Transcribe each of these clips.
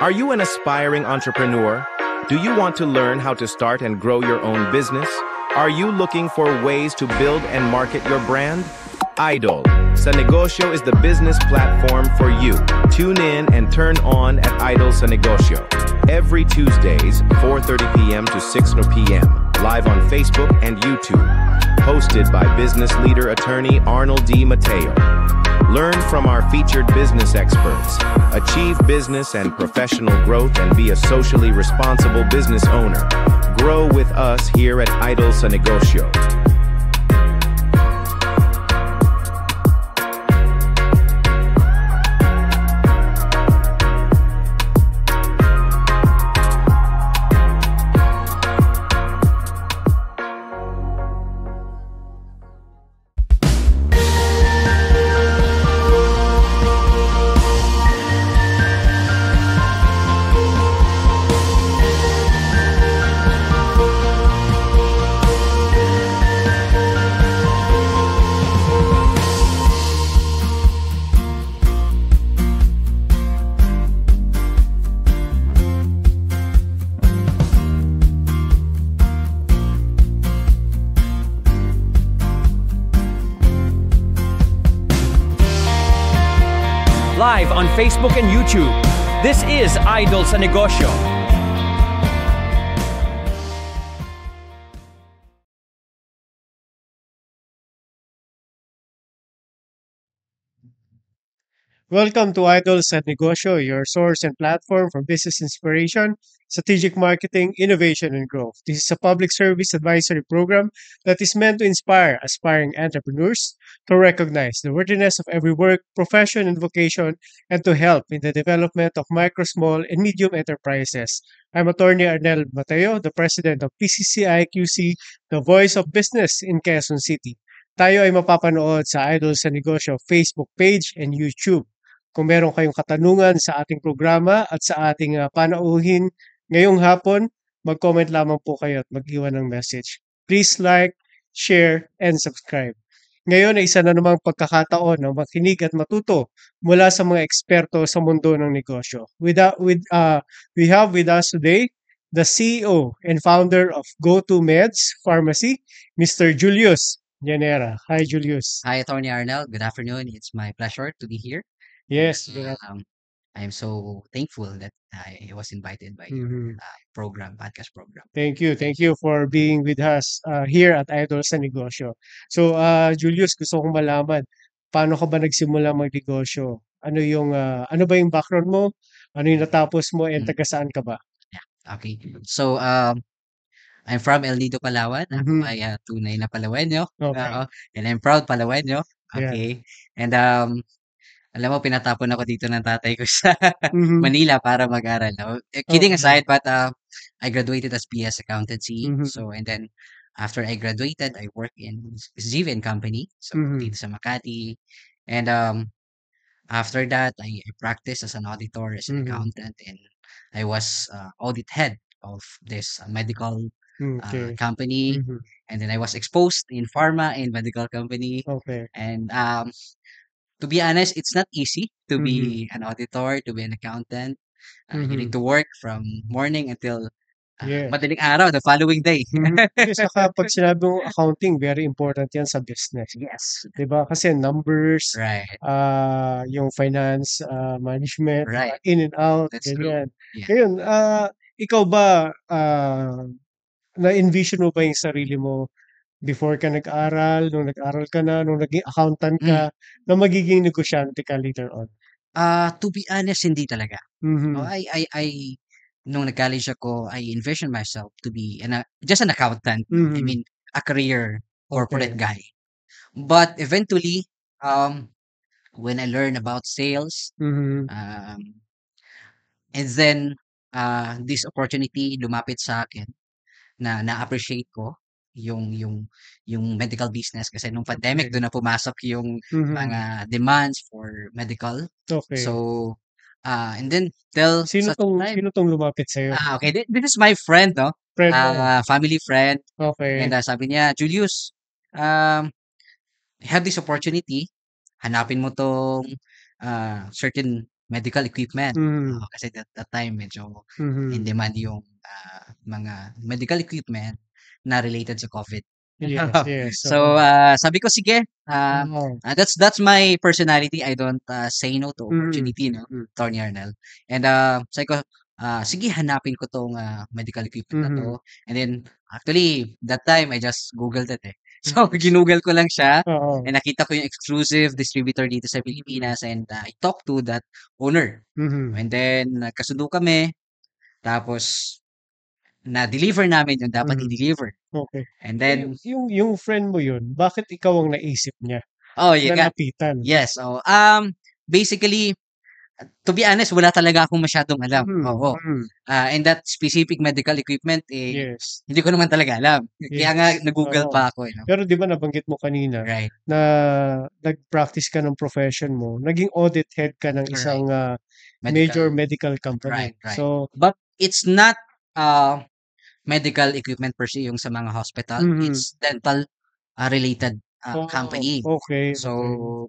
Are you an aspiring entrepreneur? Do you want to learn how to start and grow your own business? Are you looking for ways to build and market your brand? Idol Sa Negosyo is the business platform for you. Tune in and turn on at Idol Sa Negosyo. Every Tuesdays, 4:30 p.m. to 6 p.m. Live on Facebook and YouTube. Hosted by business leader attorney Arnold D. Mateo. Learn from our featured business experts. Achieve business and professional growth and be a socially responsible business owner. Grow with us here at Idol Sa Negosyo. Live on Facebook and YouTube. This is Idol Sa Negosyo. Welcome to Idol Sa Negosyo, your source and platform for business inspiration, strategic marketing, innovation, and growth. This is a public service advisory program that is meant to inspire aspiring entrepreneurs to recognize the worthiness of every work, profession, and vocation, and to help in the development of micro, small, and medium enterprises. I'm Attorney Arnel Mateo, the President of PCCI-QC, the Voice of Business in Quezon City. Tayo ay mapapanood sa Idol Sa Negosyo Facebook page and YouTube. Kung meron kayong katanungan sa ating programa at sa ating panauhin ngayong hapon, mag-comment lamang po kayo at mag-iwan ng message. Please like, share, and subscribe. Ngayon ay isa na namang pagkakataon na makinig at matuto mula sa mga eksperto sa mundo ng negosyo. We have with us today the CEO and founder of Go2Meds Pharmacy, Mr. Julius Llanera. Hi, Julius. Hi, Attorney Arnel. Good afternoon. It's my pleasure to be here. Yes. I'm so thankful that I was invited by your podcast program. Thank you. Thank you for being with us here at Idol Sa Negosyo. So, Julius, gusto kong malaman, paano ka ba nagsimula magnegosyo? Ano ba yung background mo? Ano yung natapos mo? And taga saan ka ba? Yeah. Okay. So, I'm from El Nido, Palawan. Ako ay tunay na Palawenyo. Okay. And I'm proud Palawenyo. Yeah. Okay. And alam mo, pinatapon ako dito ng tatay ko sa Mhm. Manila para mag-aral. No? Kidding Okay. aside, but I graduated as BS Accountancy. Mhm. So, and then after I graduated, I worked in Ziv and Company. So, dito sa Makati. And after that, I practiced as an auditor, as an accountant, and I was audit head of this medical Okay. company. And then I was exposed in pharma and medical company. Okay. And to be honest, it's not easy to be an auditor, to be an accountant. You need to work from morning until Yes. madaling araw, the following day. Kasi saka pag sinabi mong accounting, very important yan sa business. Yes. Diba? Kasi numbers, Right. yung finance, management, Right. in and out, That's true. ganyan. Yeah. Ngayon, ikaw ba, na-envision mo ba yung sarili mo before ka nag-aral, nung nag-aral ka na, nung naging accountant ka, na magiging negosyante ka later on? To be honest, hindi talaga. Mhm. I nung nag-college ako, I envisioned myself to be just an accountant. I mean, a career corporate guy. But eventually, when I learned about sales, and then this opportunity lumapit sa akin na na-appreciate ko yung medical business kasi nung pandemic Okay. doon na pumasok yung mga demands for medical. Okay. So and then till Sino such time sino tong lumapit sa'yo? okay, this is my friend, no? Friend mo? Family friend. Okay. And sabi niya, Julius, I have this opportunity. Hanapin mo tong certain medical equipment. Mhm. Kasi that time medyo in Mhm. demand yung mga medical equipment na related sa COVID. Yes, yes. So, Oo. sabi ko, sige, Oo. that's my personality. I don't say no to Mhm. opportunity, no, Mhm. Tony Arnel. And sabi ko, sige, hanapin ko tong medical equipment na Mhm. to. And then, actually, that time, I just Googled it eh. So, ginugol ko lang siya. Oo. And nakita ko yung exclusive distributor dito sa Mhm. Pilipinas. And I talked to that owner. Mhm. And then, nagkasundo kami. Tapos, na-deliver namin yung dapat Mhm. i-deliver. Okay. And Eh, then, yung friend mo yun, bakit ikaw ang naisip niya oh, yun na nga. lapitan? Yes, oo. Basically, to be honest, wala talaga akong masyadong alam. Mhm. Oo. Mhm. And that specific medical equipment, Yes. hindi ko naman talaga alam. Kaya nga, Yes. nag-Google Oo. pa ako, you know? Pero 'di ba nabanggit mo kanina Right. na nag-practice ka ng profession mo, naging audit head ka ng Right. isang, major Medical. medical company. Right, right. So But it's not medical equipment per se yung sa mga hospital. mhm. It's dental related Oh, company. okay, okay. So,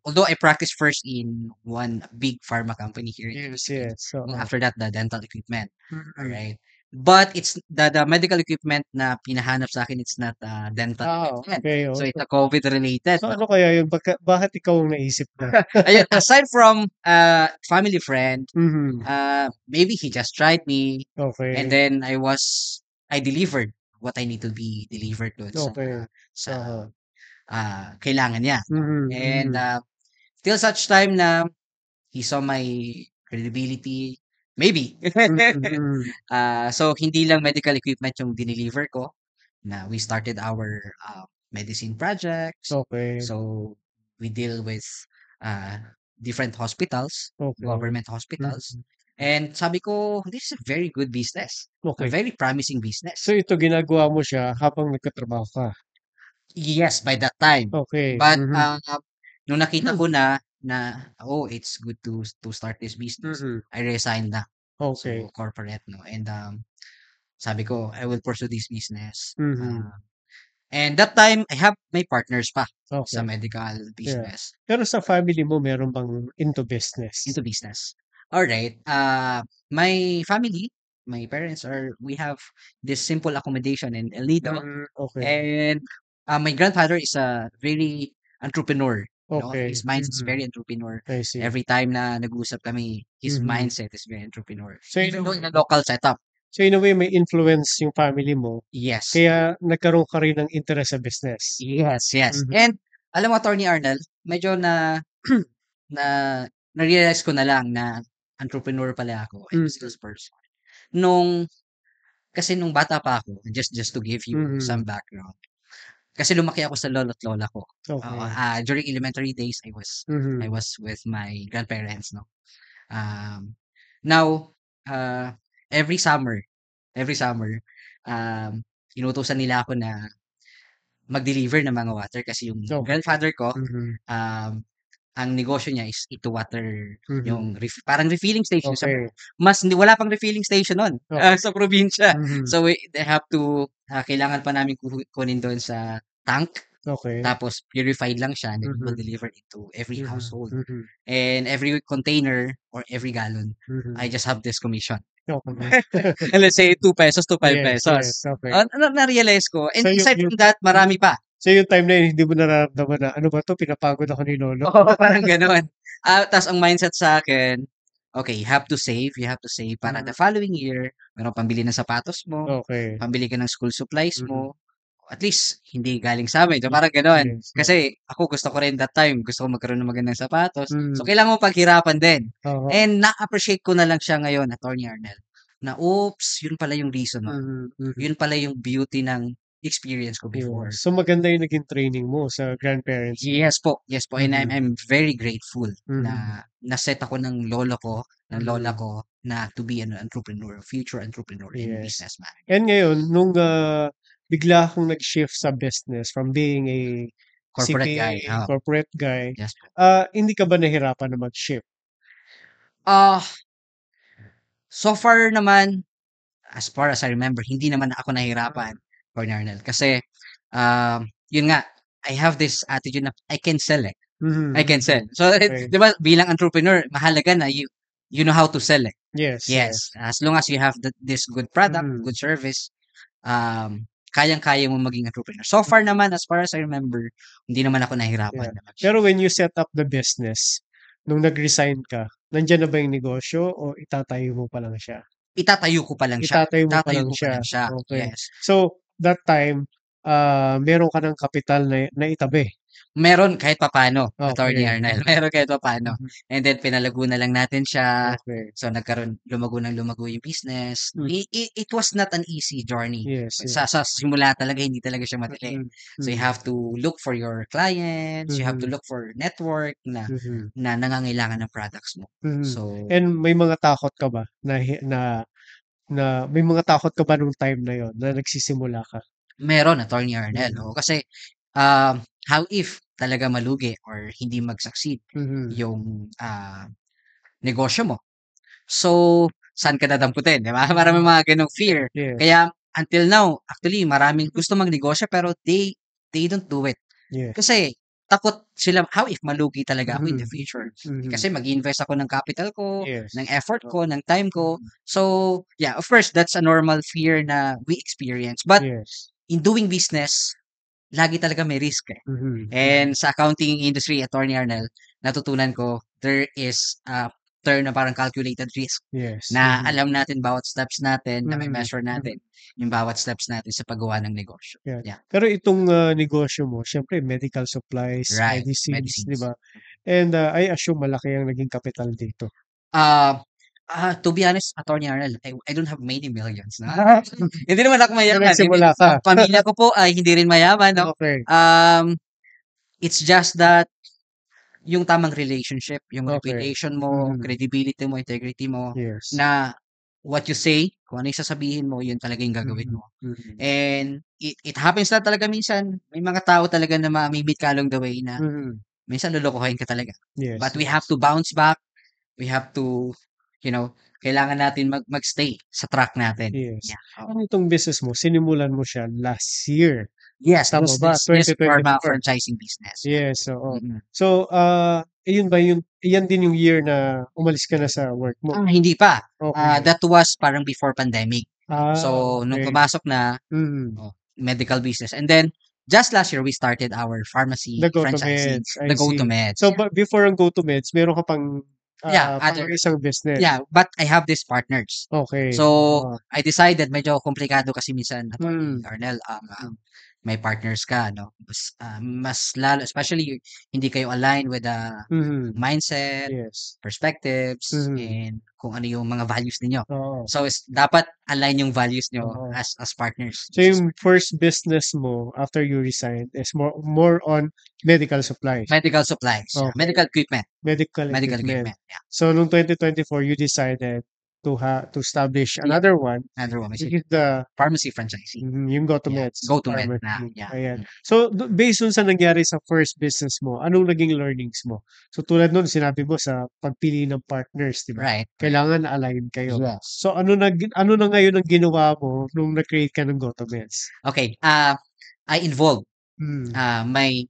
although I practiced first in one big pharma company here in the Yes, Philippines, yes. and Oo. after that, the dental equipment. All Mhm. right. But it's the medical equipment na pinahanap sa akin, it's not dental equipment. Okay. Oh, So, it's a COVID related, so no? ano kaya yun? Bakit ikaw ang naisip na? Ayun, aside from family friend, Mhm. maybe he just tried me, and Okay. then I delivered what I need to be delivered doon Okay. sa Oo. kailangan niya, no? Mhm, And mhm. till such time na he saw my credibility, maybe. Mhm, mhm. So hindi lang medical equipment yung dineliver ko, na we started our medicine projects. Okay. So we deal with uh, different hospitals, Okay. government hospitals. Mhm. And sabi ko, this is a very good business, a Okay. very promising So business. ito ginagawa mo siya habang nagtatrabaho ka? Yes, by that time. Okay. But Mhm. nung nakita ko na oh, it's good to start this business, Mhm. I resigned na. Okay. So corporate, no. And sabi ko, I will pursue this business. Mhm. And that time I have my partners pa sa Okay. medical Yeah. business, Pero sa family mo meron bang into business? into business. All right. My family, my parents we have this simple accommodation in El Nido. Mhm. Okay. And my grandfather is a very entrepreneur. You know, Okay. his mindset is Mhm. very entrepreneur. I see. Every time na nag-uusap kami, his Mhm. mindset is very entrepreneur. So in a Even though in way a local setup, may influence yung family mo, yes. kaya nagkaroon ka rin ng interest sa business? Yes, yes. Mhm. And alam mo, Attorney Arnel, medyo na na-realize ko na lang na entrepreneur pala ako and Mhm. business person. Nung Kasi nung bata pa ako, just to give you some Mhm. background. Kasi lumaki ako sa lolo't lola ko. Oo, Okay. during elementary days, I Mhm. was with my grandparents, no. Um, Now, uh, every summer, every summer, um, inutusan nila ako na mag-deliver ng mga water kasi yung Okay. grandfather ko, Mhm. um, ang negosyo niya is ito water, Mhm. yung parang refilling station sa Okay. wala pang refilling station nun, Okay. sa probinsya. Mhm. So, they have to kailangan pa namin kunin dun sa tank, Okay. tapos purified lang siya, and then we will Mhm. deliver it to every Mhm. household. Mhm. And every container or every gallon, I Mhm. just have this commission. Okay. And let's say ₱2 to Yes, yes. ₱5. Okay. Na-realize ko, and So aside yung from that, marami pa. so yung time na yun hindi mo nararamdaman na, "Ano ba 'to, pinapagod ako ni lolo?" Oo, parang gano'n. Ta's ang mindset sa'kin, okay, you have to save para the Mhm. following year, meron pambili ng sapatos mo, Okay. pambili ka ng school supplies Mhm. mo, at least hindi galing sa'min, so parang gano'n. Yes, yes. Kasi ako gusto ko rin that time, gusto ko magkaroon ng magandang sapatos, so Mm. kailangan mo paghirapan din. Oo. And na-appreciate ko na lang siya ngayon, Attorney Arnel, na oops, yun pala yung reason nun. Mhm, mhm. Yun pala yung beauty ng experience ko before. Yes. So maganda yung naging training mo sa grandparents mo. Yes po, and Mhm. I'm very grateful Mhm. na na-set ako ng lola Mhm. ko na to be an entrepreneur, future entrepreneur and Yes. businessman. And ngayon nung, bigla kang nag-shift sa business from being a Corporate guy, CPA, corporate guy, yes po. hindi ka ba nahirapan na mag-shift? Ah, so far naman, as far as I remember, hindi naman ako nahirapan, Mhm. Cornernel, kasi, yun nga, I have this attitude na I can sell, eh. Mhm, I can mhm. sell. So, Okay. 'di ba bilang entrepreneur mahalaga na you know how to sell it. Yes, Yes, yes. as long as you have this good product, Mm. good service, kayang-kaya mo maging entrepreneur. So far naman, as far as I remember, hindi naman ako nahirapan Yeah. naman. Pero when you set up the business, nung nag-resign ka, nandiyan na ba yung negosyo o itatayo mo pa lang siya? Itatayo ko pa lang siya. Itatayo mo pa Itatayo lang ko pa siya. lang siya. Okay. Yes. So, that time, meron ka ng kapital na itabi. Meron kahit papaano, Attorney Okay. Arnel. Meron kahit papaano. Mhm. And then pinalago na lang natin siya. Okay. So lumago ng lumago yung business. Mm. It was not an easy journey. Yes, Sa yes. simula talaga hindi talaga siya madali. Mhm. So you Mhm. have to look for your clients, you have to Mhm. look for network Mhm. na nangangailangan ng products mo. Mhm. So And may mga takot ka ba na may mga takot ka ba nung time na yon na nagsisimula ka? meron, Attorney Arnel. Mhm. Oo, kasi how if talaga malugi or hindi mag-succeed Mhm. yung negosyo mo. So, saan ka dadamputin, 'di ba? Maraming mga gano'ng fear. Yes. Kaya until now, actually maraming gusto magnegosyo pero they don't do it. Yes. Kasi takot sila, how if malugi talaga ako in the Mhm. future? Mhm. Kasi mag-iinvest ako ng capital ko, Yes. ng effort ko, ng time ko. Mhm. So, yeah, of course, that's a normal fear na we experience. But Yes. in doing business, lagi talaga may risk eh. Mhm. And sa accounting industry, Attorney Arnel, natutunan ko, there is a term na parang calculated risk Yes. na Mhm. alam natin bawat steps natin, na may Mhm. measure natin Mhm. yung bawat steps natin sa paggawa ng negosyo. Yan. Yeah, Pero itong, negosyo mo siyempre medical supplies, right. medicines, 'di Medicines. ba? And, I assume malaki ang naging kapital dito. Ah, to be honest, Attorney Arnel, I don't have many millions, no? Hindi naman ako Kaya mayaman. nagsimula ka. Pamilya ko po ay hindi rin mayaman, no? Okay. It's just that yung tamang relationship, yung Okay. reputation mo, Mhm. credibility mo, integrity mo, Yes. na what you say, kung ano yung sasabihin mo, yun talaga yung gagawin Mhm. mo. Mhm. And it happens na talaga minsan, may mga tao talaga na mamimit ka along the way na Mhm. minsan lolokohin ka talaga. Yes, But we have yes. to bounce back. We have to, kailangan natin magstay sa track natin. Yes. Yeah. Ano itong business mo, sinimulan mo siya last year, Yes, tama ba? this pharma 2024? franchising business. Yes, oo. Mm. So, iyon ba iyan din yung year na umalis ka na sa work mo? Hindi pa. Okay. That was parang before pandemic. So, nung Okay. pumasok na, Mhm. medical business. And then, just last year, we started our pharmacy The franchising, GoToMeds, I the see. GoToMeds. So, before ang GoToMeds, meron ka pang, Yeah, pang isang business? yeah, but I have these partners. Okay. So, Oo. I decided, medyo komplikado kasi minsan, Attorney Mm. Arnel, Mm. may partners ka, no? Mas lalo, especially, hindi kayo aligned with the Mhm. mindset, Yes. perspectives, Mhm. and kung ano yung mga values ninyo. Oo. So, dapat align yung values nyo Oo. as partners. So, yung first business mo after you resigned is more on medical supplies? Medical supplies, Okay. medical equipment. Medical Medical equipment. equipment, yeah. So, nung 2024, you decided to establish another one, Another one is which is the pharmacy franchising. yung Yeah, GoToMeds GoToMed na, pharmacy. yeah. Ayan. So, based dun sa nangyari sa first business mo, anong naging learnings mo? So, tulad nun, sinabi mo sa pagpili ng partners, di ba? Right. Kailangan align kayo. Yes. So, ano na ngayon ang ginawa mo nung nag-create ka ng GoToMeds? Okay, I involve Hmm. my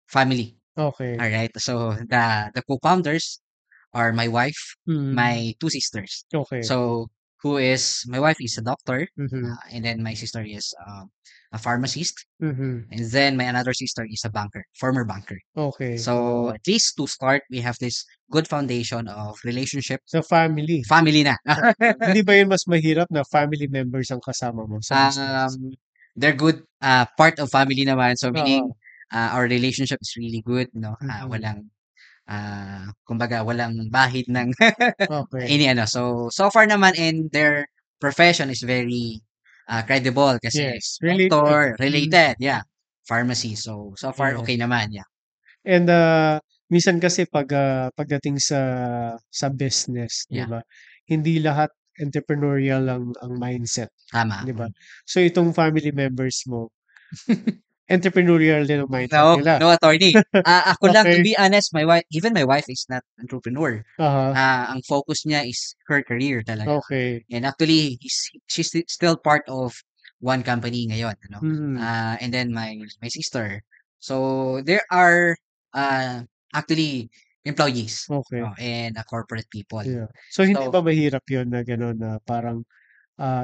family. Okay. Alright, so the co-founders are my wife, Mhm. my 2 sisters. Okay. So, my wife is a doctor, Mhm. and then my sister is a pharmacist, Mhm. and then my another sister is a banker, former banker. Okay. So, at least to start, we have this good foundation of relationship. So, family. Family na. Hindi ba yun mas mahirap na family members ang kasama mo sa business? They're good, part of family naman. So, meaning, Oo. our relationship is really good, no? Mhm. Kumbaga, walang bahid ng Okay. So far naman, and their profession is very credible kasi Yes. Related. doctor, Mhm. related, yeah. Pharmacy. So far, Yeah. okay naman, yeah. And, minsan kasi pagdating sa business, 'di Yeah, ba? Hindi lahat entrepreneurial ang mindset, tama. 'di ba? So, itong family members mo, entrepreneurial din ang mindset No, nila. no, attorney. Ako lang, to Okay. be honest, even my wife is not entrepreneur. Uh-huh. Ang focus niya is her career talaga. Okay. And actually, she's still part of one company ngayon, Mhm. And then my sister. So there are actually employees, Okay. and corporate people. Yeah. So hindi So, ba mahirap 'yun na gano'n na parang,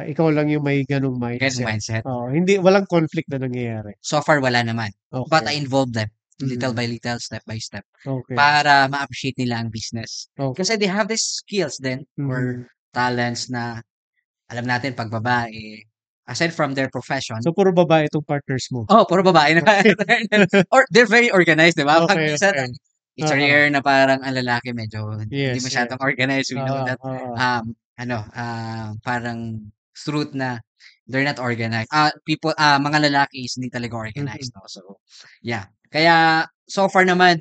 ikaw lang yung may gano'ng ganung mindset? mindset. Oo, hindi walang conflict na nangyayari? So far wala naman, but Okay. I involve them little Mm. by little, step by step, Okay. para ma-appreciate nila ang business. Okay. Kasi they have these skills din or Mhm. talents na alam natin 'pag babae, aside from their profession, So puro babae itong partners mo? puro babae naman. Okay. Or they're very organized, 'di ba? 'Pag Okay, minsan okey. it's Oo. rare na parang ang lalaki medyo hindi Yes, masyadong yes. organized. We know Oo, that, oo. parang truth na they're not organized. Mga lalaki is hindi talaga Mhm. organized, 'no? So, yeah. Kaya so far naman,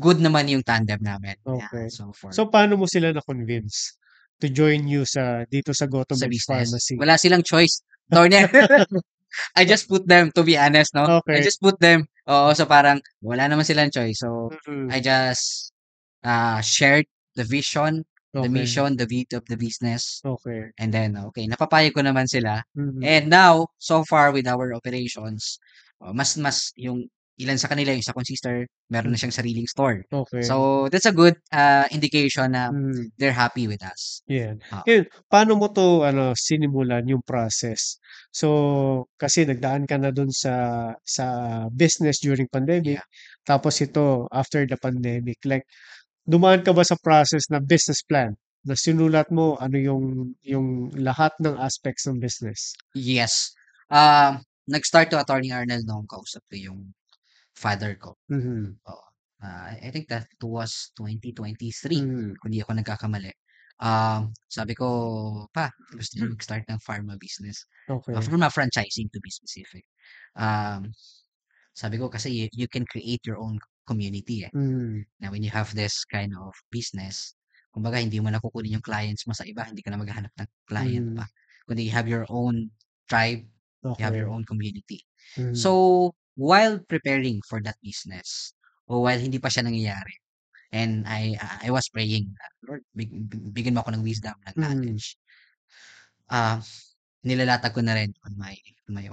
good naman yung tandem namin. Yeah, Okay. so far. So paano mo sila na-convince to join you dito sa Sa Gotomed business, Pharmacy? wala silang choice. Attorney, I just put them, to be honest, 'no? I Okay. just put them. Oo, so parang wala naman silang choice. So, Mm. I just, shared the vision, the Okay. mission, the vision of the business, Okay. and then, okay, napapayag ko naman sila. Mhm. And now, so far with our operations, mas yung ilan sa kanila, yung isa kong sister, meron na Hmm. siyang sariling store. Okay. So, that's a good, indication na Mhm. they're happy with us. 'Yan. Oo, Ngayon, paano mo 'to sinimulan yung process? So, kasi nagdaan ka na dun sa business during pandemic, yeah. tapos ito after the pandemic. Like, dumaan ka ba sa process na business plan, na sinulat mo ano yung lahat ng aspects ng business? Yes. Nag-start to Attorney Arnel nung kausap ko yung father ko. Mhm. Oo. I think that was 2023 Mhm. kung di ako nagkakamali. Sabi ko, "Pa, gusto ko mag-start ng pharma business." Okay. Pharma franchising to be specific. Um, Sabi ko kasi you can create your own community, eh. Mhm. Now when you have this kind of business, kumbaga hindi mo na kukunin yung clients mo sa iba, hindi ka na maghahanap ng client Mhm. pa. Kundi you have your own tribe, you have your Okay. own community. Mhm. So, while preparing for that business, o while hindi pa siya nangyayari, and I was praying, Lord, bigyan mo ako ng wisdom, ng Mhm. knowledge. Ah, Nilalatag ko na rin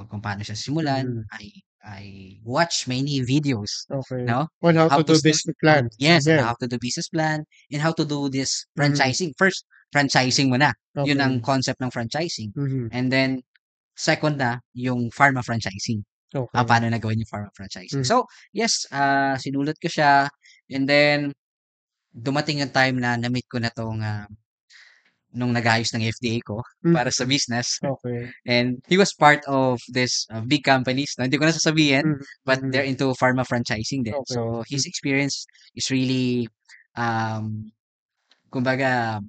kung paano siya simulan. Mhm. I watch many videos, Okay. 'no? On how How to to do start business plan yes, on again. how to do business plan and how to do this Mhm. franchising. First, franchising muna. Yun ang Okay. concept ng franchising. Mhm. And then second na yung pharma franchising. Okay. Paano na gawin yung pharma franchising. Mhm. So, yes, sinulat ko siya, and then dumating yung time na na-meet ko na 'tong, nung nag-aayos ng FDA ko para sa Mhm. business. Okay. And he was part of this, big companies na hindi ko na sasabihin, Mhm. but Mhm. they're into pharma franchising din. Okay. So, his experience is really, um, kumbaga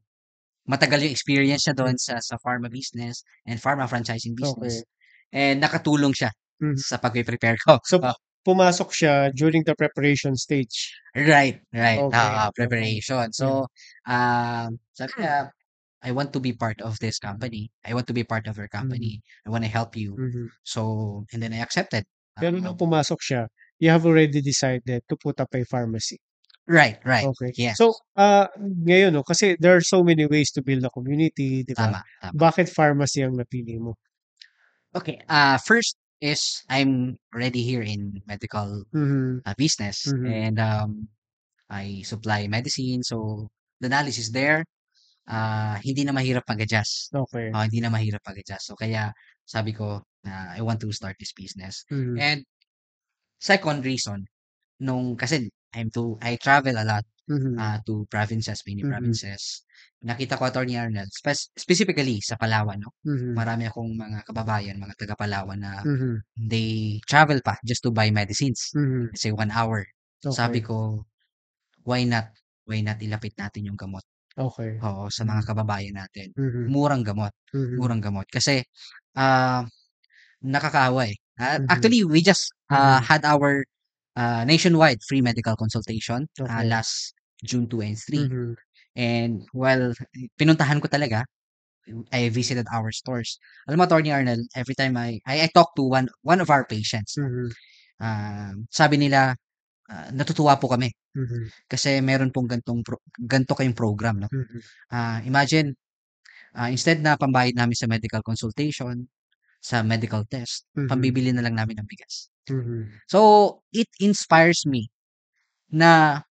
matagal yung experience niya Mhm. do'n sa pharma business and pharma franchising Okay. business, and nakatulong siya Mhm. sa pagpe-prepare ko. So, pumasok siya during the preparation stage? Right, right, Okay. Oo. preparation. Yeah. So, sabi niya, "I want to be part of this company. I want to be part of your Mhm. company. I wanna help you." Mhm. So, and then I accepted. Pero nung pumasok siya, you have already decided to put up a pharmacy? Right, right. Okay. So, Yes. ngayon 'no, kasi there are so many ways to build a community, 'di ba? Tama, tama. Bakit pharmacy ang napili mo? Okay, first is I'm already here in medical, Mhm. business, Mhm. and, I supply medicine, so the knowledge is there. Hindi na mahirap mag-adjust. Okay. Hindi na mahirap mag-adjust. So, kaya sabi ko na I want to start this business. Mhm. And second reason, kasi I travel a lot, Mhm. to provinces, many Mhm. provinces. Nakita ko, Attorney Arnold, specifically sa Palawan, 'no? Mhm. Marami akong mga kababayan, mga taga Palawan na Mhm. they travel pa just to buy medicines. Mhm. Let's say 1 hour. Sabi Okay. ko, "Why not? Why not ilapit natin yung gamot, Okay. oo, sa mga Mhm. kababayan natin? Mhm. Murang gamot, Mhm. murang gamot." Kasi, ah, nakakaawa, eh. Mhm. Actually, we just, Mhm. had our, nationwide free medical consultation, Okay. last June 2 and 3. Mhm. And well, pinuntahan ko talaga, I visited our stores. Alam mo, Attorney Arnold, every time I talk to one of our patients, 'no, Mhm. sabi nila, "Natutuwa po kami Mhm. kasi meron pong gan'to kayong program, 'no." Mhm. Imagine, instead na pambayad namin sa medical consultation, sa medical test, Mhm. pambibili na lang namin ng bigas. Mhm. So, it inspires me na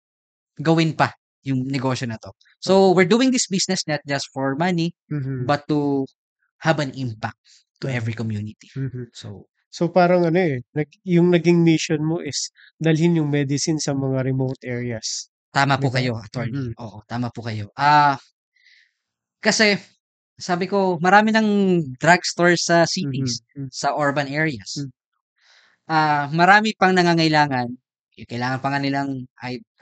gawin pa yung negosyo na 'to. So, we're doing this business not just for money, but to have an impact to every community. So So parang ano yung naging mission mo is dalhin yung medicine sa mga remote areas, tama 'di po ba? kayo, attorney. Oo, tama po kayo. Kasi sabi ko marami ng drugstore sa cities, sa urban areas. Marami pang nangangailangan, kailangan pa nga nilang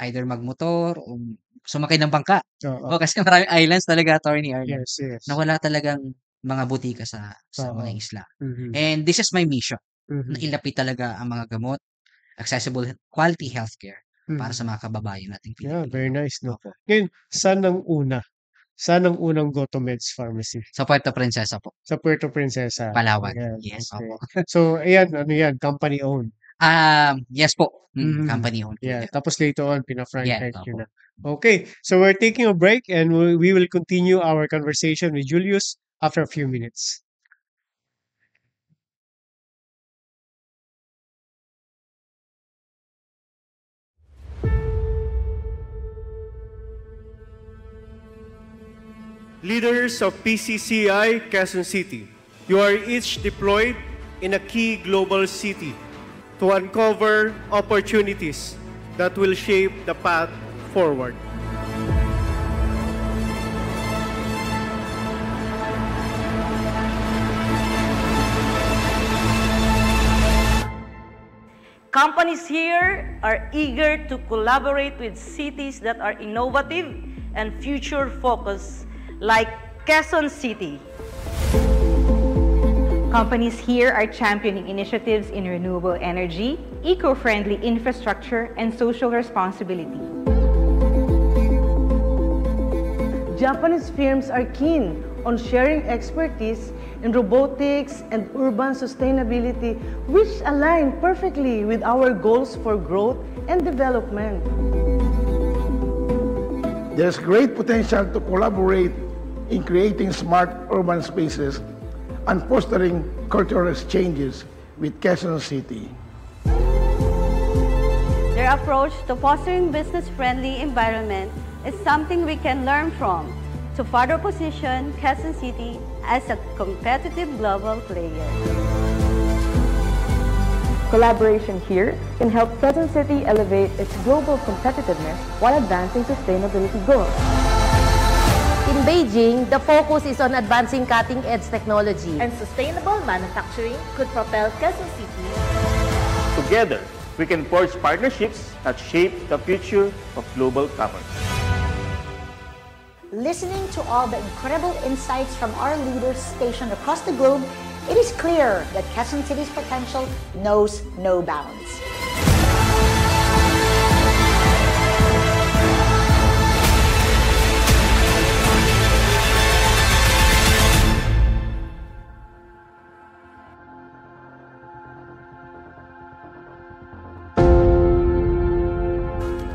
either magmotor o sumakay ng bangka. Oo. Kasi maraming islands talaga, Attorney Arlan, Yes, yes. na wala talagang mga butika sa mga Oo. isla. Mhm. And this is my mission, na Mhm. ilapit talaga ang mga gamot, accessible quality healthcare para sa Mhm. mga kababayan nating Yeah, very Pilipino. nice, no? Opo. Ngayon, saan ang una? Saan ang unang GoToMeds Pharmacy? Sa Puerto Princesa po, Sa Puerto Princesa. Palawan. Ayan, Yes, okay. opo. So, ayan, ano yan, company owned. Yes po, Mhm. company owned po Yeah, yan. tapos later on, Yes, pina-franchise nyo opo. na. Okay, so we're taking a break and we will continue our conversation with Julius after a few minutes. Leaders of PCCI Quezon City, you are each deployed in a key global city to uncover opportunities that will shape the path forward. Companies here are eager to collaborate with cities that are innovative and future-focused, like Quezon City. Companies here are championing initiatives in renewable energy, eco-friendly infrastructure, and social responsibility. Japanese firms are keen on sharing expertise in robotics and urban sustainability, which align perfectly with our goals for growth and development. There's great potential to collaborate in creating smart urban spaces and fostering cultural exchanges with Quezon City. Their approach to fostering business-friendly environment is something we can learn from to further position Quezon City as a competitive global player. Collaboration here can help Quezon City elevate its global competitiveness while advancing sustainability goals. In Beijing, the focus is on advancing cutting-edge technology. And sustainable manufacturing could propel Quezon City. Together, we can forge partnerships that shape the future of global commerce. Listening to all the incredible insights from our leaders stationed across the globe, it is clear that Quezon City's potential knows no bounds.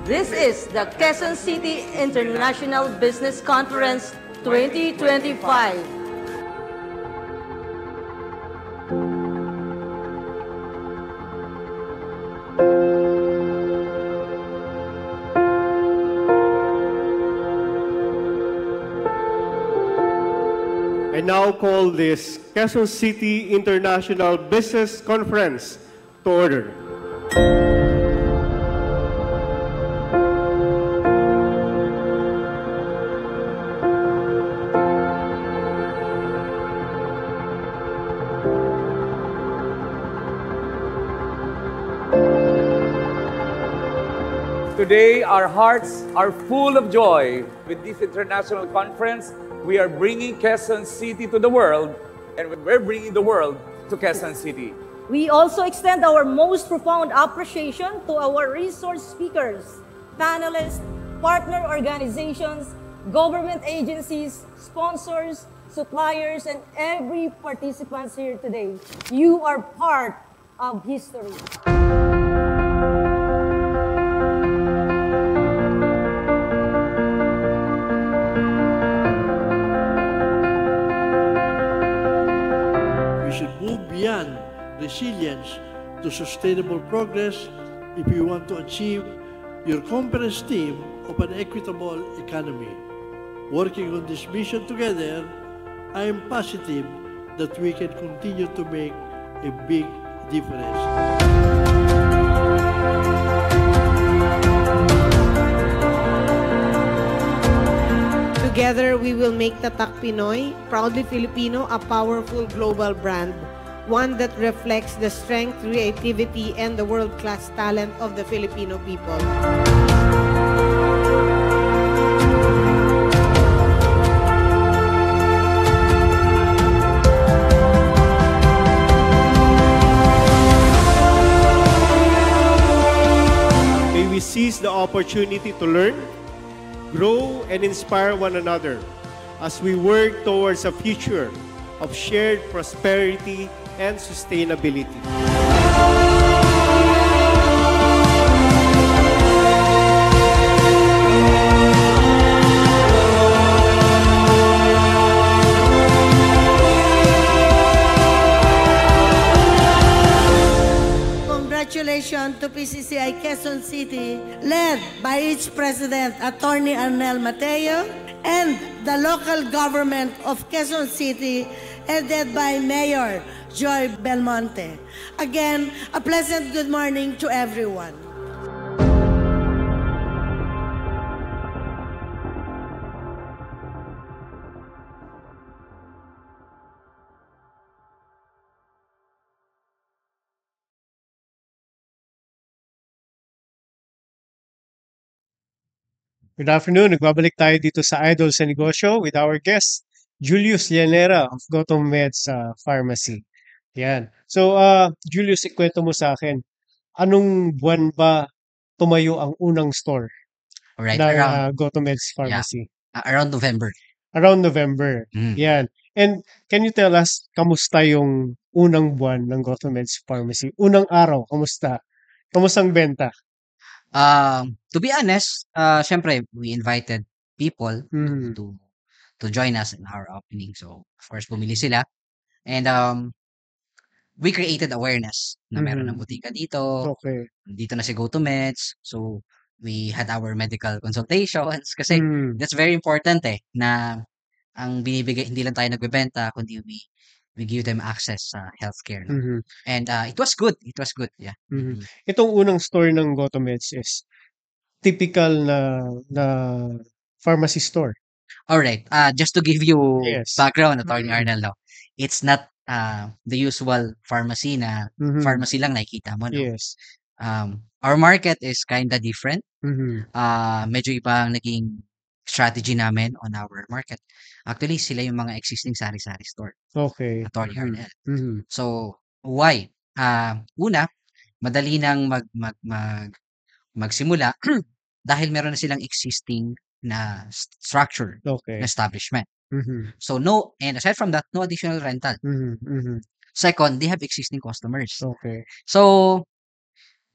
This is the Quezon City International Business Conference 2025. I now call this Quezon City International Business Conference to order. Today, our hearts are full of joy. With this international conference, we are bringing Quezon City to the world, and we're bringing the world to Quezon City. We also extend our most profound appreciation to our resource speakers, panelists, partner organizations, government agencies, sponsors, suppliers, and every participant here today. You are part of history. We should move beyond resilience to sustainable progress if we want to achieve your conference team of an equitable economy. Working on this mission together, I am positive that we can continue to make a big difference. Together, we will make Tatak Pinoy, proudly Filipino, a powerful global brand, one that reflects the strength, creativity, and the world-class talent of the Filipino people. May we seize the opportunity to learn, grow, and inspire one another as we work towards a future of shared prosperity and sustainability. Congratulations to PCCI Quezon City, led by its president, Attorney Arnel Mateo, and the local government of Quezon City, headed by Mayor Joy Belmonte. Again, a pleasant good morning to everyone. Good afternoon. Nagbabalik tayo dito sa Idol sa Negosyo with our guest, Julius Llanera of Gotham Meds Pharmacy. Yan. So, Julius, ikwento mo sa akin, anong buwan ba tumayo ang unang store Alright, ng around, Gotham Meds Pharmacy? around November. Around November. Mm. Yan. And can you tell us, kamusta yung unang buwan ng Gotham Meds Pharmacy? Unang araw, kamusta? Kamustang benta? To be honest, syempre, we invited people Mhm. to join us in our opening. So, of course, bumili sila. And we created awareness na meron ng Mhm. butika dito. Okay. Dito na si GoToMeds. So, we had our medical consultations kasi Mm. that's very important na ang binibigay, hindi lang tayo nagbebenta, kundi we give them access sa healthcare. No? Mhm. And it was good. It was good. Yeah. Mhm. Itong unang store ng Gotham Meds is typical na pharmacy store. Alright. Just to give you Yes. background, Attorney Mhm. Arnel, no? It's not the usual pharmacy na Mhm. pharmacy lang nakikita mo. No? Yes. Our market is kinda different. Mhm. Medyo iba ang naging strategy namin on our market. Actually, sila yung mga existing sari-sari store, Okay. Attorney Mhm. Arnel. Mhm. So, why? Una, madali nang magsimula dahil meron na silang existing na structure, na Okay. establishment. Mhm. So, and aside from that, no additional rental. Mhm. Mhm. Second, they have existing customers. Okay. So,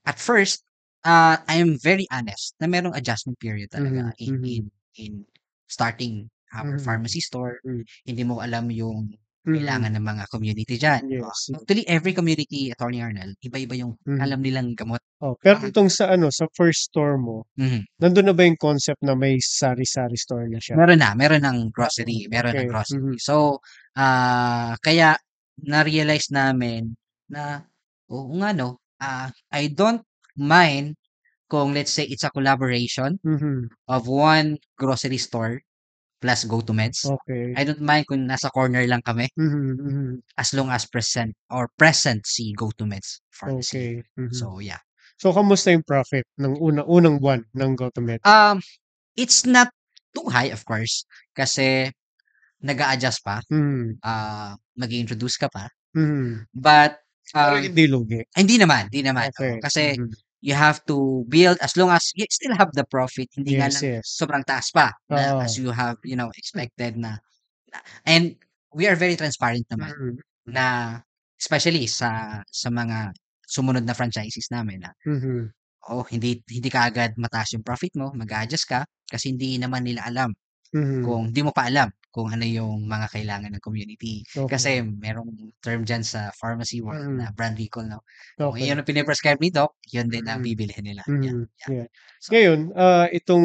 at first, I am very honest na merong adjustment period talaga Mhm. Mhm. in starting our Mhm. pharmacy store. Mm. Hindi mo alam yung Mhm. kailangan ng mga community dyan. Yes. Actually, every community, Attorney Arnel, iba-iba yung Mhm. alam nilang gamot. Oh, pero itong sa sa first store mo, Mhm. nandun na ba yung concept na may sari-sari store na siya? Meron ng grocery, meron ng Okay. grocery. Mhm. So, kaya na-realize namin na, oo nga no, I don't mind kung let's say it's a collaboration Mhm. of one grocery store plus GoToMeds. Okay. I don't mind kung nasa corner lang kami Mhm. Mhm. as long as present si GoToMeds Pharmacy. Okay. Mhm. So, yeah. So, kamusta yung profit ng unang buwan ng Gotham Meds? It's not too high, of course, kasi nag-a-adjust pa. Mhm. Mag-i-introduce ka pa. Mhm. But, Pero hindi lugi? hindi naman. Okay. Oo. Kasi, Mhm. you have to build as long as you still have the profit. Hindi nga Yes, lang yes. sobrang taas pa na Oo. as you have, expected na. And we are very transparent naman Mhm. na especially sa mga sumunod na franchises namin na Mhm. hindi kaagad mataas yung profit mo, mag-a-adjust ka kasi hindi naman nila alam Mhm. hindi mo pa alam kung ano yung mga kailangan ng community. Kasi Okay. merong term diyan sa pharmacy world na Mm. brand recall, 'no? Kung Okay. iyon ang pine-prescribe ni doc, yun din ang Mm. bibilhin nila, yan, Mhm, yan. yeah. So Ngayon, itong,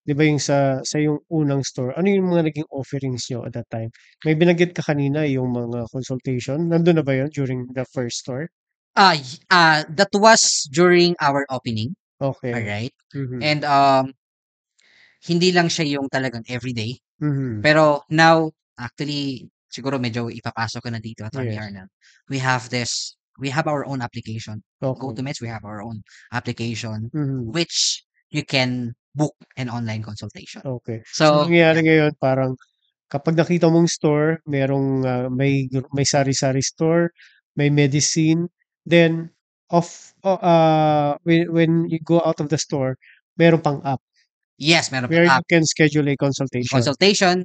'di ba yung sa yung unang store, ano yung mga naging offerings niyo at that time? May binanggit ka kanina yung mga consultation, nandun na ba yun during the first store? That was during our opening, Okay. alright? Mhm. And, hindi lang siya yung talagang everyday, Mhm. pero now, actually, siguro medyo ipapasok ko na dito, Attorney Yes. Arnel. We have our own application. Okay. GoToMeds, we have our own application, Mhm. which you can book an online consultation. Okay. So, So, nangyayari yeah. ngayon parang kapag nakita mong store, merong, may sari-sari store, may medicine, then when you go out of the store, meron pang app Yes, meron pang where you app. can schedule a consultation. Consultation,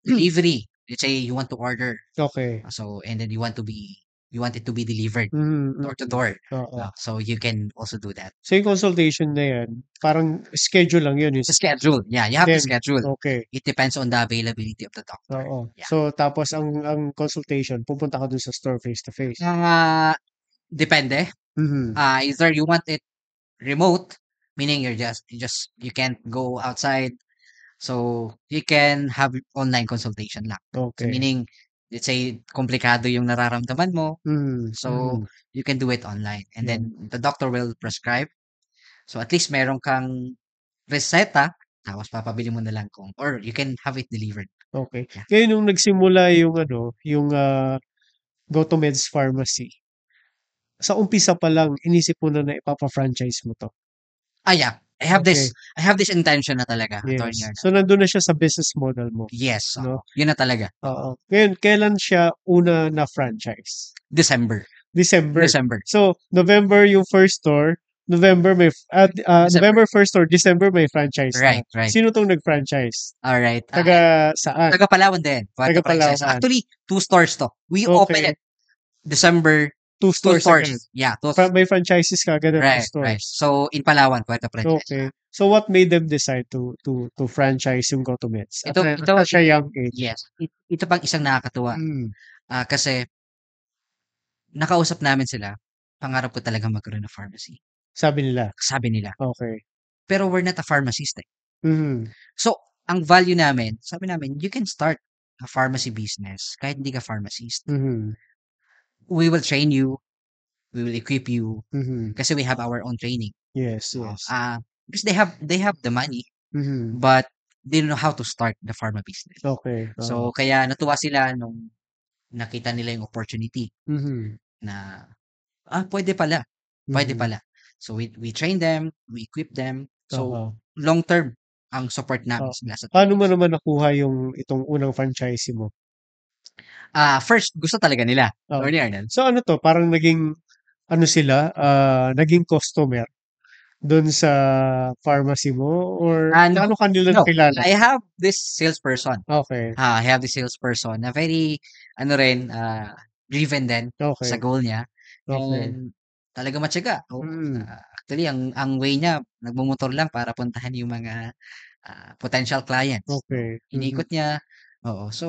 delivery. Let's say you want to order. Okay. So, and then you want it to be delivered door to door. Oo. So you can also do that. So, yung consultation na yan, parang schedule lang yun, Schedule, yeah, you have to then schedule. okay. It depends on the availability of the doctor. Oo. Yeah. So, tapos ang consultation, pupunta ka dun sa store face to face? Depende. Mhm. Either you want it remote, meaning you can't go outside, so you can have online consultation lang. So, Okay. meaning, let's say komplikado yung nararamdaman mo, Mhm, so mhm. you can do it online, and Yeah. then the doctor will prescribe. So, at least meron kang reseta, tapos papabili mo na lang or you can have it delivered. Okay. Yeah. Ngayon nung nagsimula yung GoToMeds Pharmacy, sa umpisa pa lang inisip mo na ipapa-franchise mo 'to? Yeah. I have Okay. this intention na talaga, Attorney Yes. Arnel. So, nandun na siya sa business model mo, Yes, oo. 'no? Yun na talaga. Oo. Ngayon, kailan siya una na-franchise? December. December. So, November yung first store, November November first store, December may franchise na. Right. Sino 'tong nag-franchise? Alright. Taga saan? Taga Palawan din. Taga Franchise. Palawan. Actually, 2 stores 'to. We opened Okay. it December, 2 stores agad. Yeah, 2 May franchises ka agad na 2 Right. stores. So, in Palawan, Puerto Princesa. Okay. So, what made them decide to franchise yung GoToMeds at Ito such a young age? yes. Ito pang isang nakakatuwa. Mm. Kasi nakausap namin sila, pangarap ko talagang magkaroon ng pharmacy. Sabi nila? Sabi nila. Okay. Pero we're not a pharmacist, eh. Mhm. So, ang value namin, sabi namin, you can start a pharmacy business kahit hindi ka pharmacist. Mhm. We will train you, we will equip you, Mhm. kasi we have our own training. Yes, yes. Because they have the money, Mhm. but they don't know how to start the pharma business. Okay. So, kaya natuwa sila nung nakita nila yung opportunity Mhm. na, pwede pala. Pwede Mhm. pala. So, we train them, we equip them. So, Oo. long term ang support namin Oh, sila sa paano mo naman nakuha itong unang franchisee mo? First, gusto talaga nila, Oh. Attorney Arnel. So, ano 'to, parang naging sila, naging customer dun sa pharmacy mo or No. gaano ka nila No. nakilala? I have this salesperson. Okay. I have this salesperson na very driven din sa Okay. goal niya, Okay. and talagang matiyaga. Mm. Actually, ang way niya, nagmomotor lang para puntahan yung mga potential clients. Okay. Inikot niya, oo. So,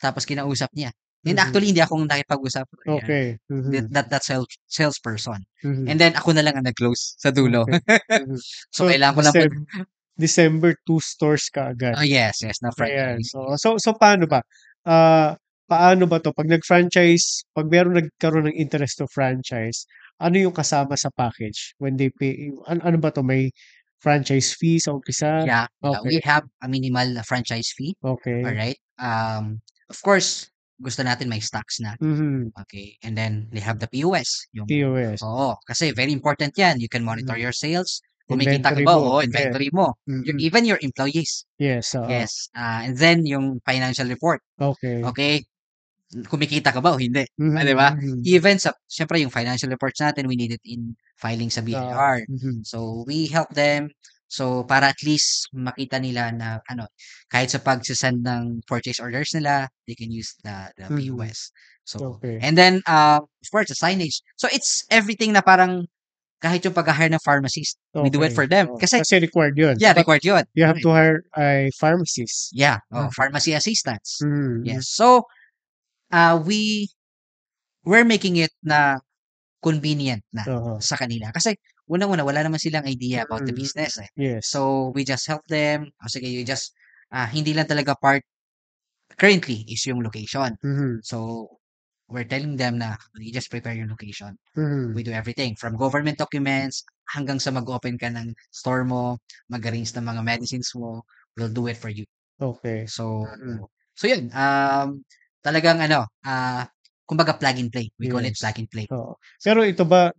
tapos kinausap niya. And Mhm. actually, hindi ako nakipag-usap. Okay. Mhm. That salesperson. Mhm. And then, ako na lang ang nag-close sa dulo. Okay. Mhm. So, kailangan ko lang December 2 stores ka agad. yes, Ayan. na-franchise. So paano ba? Paano ba 'to 'pag nag-franchise, 'pag nagkaroon ng interest to franchise, ano yung kasama sa package when they pay? Ano ba 'to, may franchise fee sa umpisa? Yeah, we Okay. have a minimal franchise fee. Okay. Alright? Of course, gusto natin may stocks na. Mhm. Okay, and then they have the POS. POS. Oo, kasi very important yan. You can monitor your sales. Kumikita ka Inventory ba? mo. Oo, inventory mo. Mhm. Even your employees. Yes, oo. Yes. And then, yung financial report. Okay. Okay? Kumikita ka ba o hindi? Mhm, Di ba? mhm. Even syempre yung financial reports natin, we need it in filing sa BIR. Mhm. So, we help them. So, para at least makita nila na kahit sa pag-send ng purchase orders nila, they can use the Mhm. POS. So, Okay. and then, of course, the signage. So, it's everything na parang kahit yung pag-hire ng pharmacist, we do it Okay. for them. Oo. Kasi, Kasi required yun. yeah, Dapat required yun. you have Right. to hire a pharmacist. Yeah, pharmacy assistants. Mm. Yes. So, we're making it na convenient na sa kanila. Kasi, unang-una, wala naman silang idea about the business. Yes. So, we just help them. Sige, you just, hindi lang talaga part currently is yung location. So, we're telling them na you just prepare your location. We do everything from government documents hanggang sa mag-open ka ng store mo, mag-arrange ng mga medicines mo, we'll do it for you. Okay. So yun. Talagang kumbaga plug and play. We call it Yes. plug and play. Oo. Pero ito ba,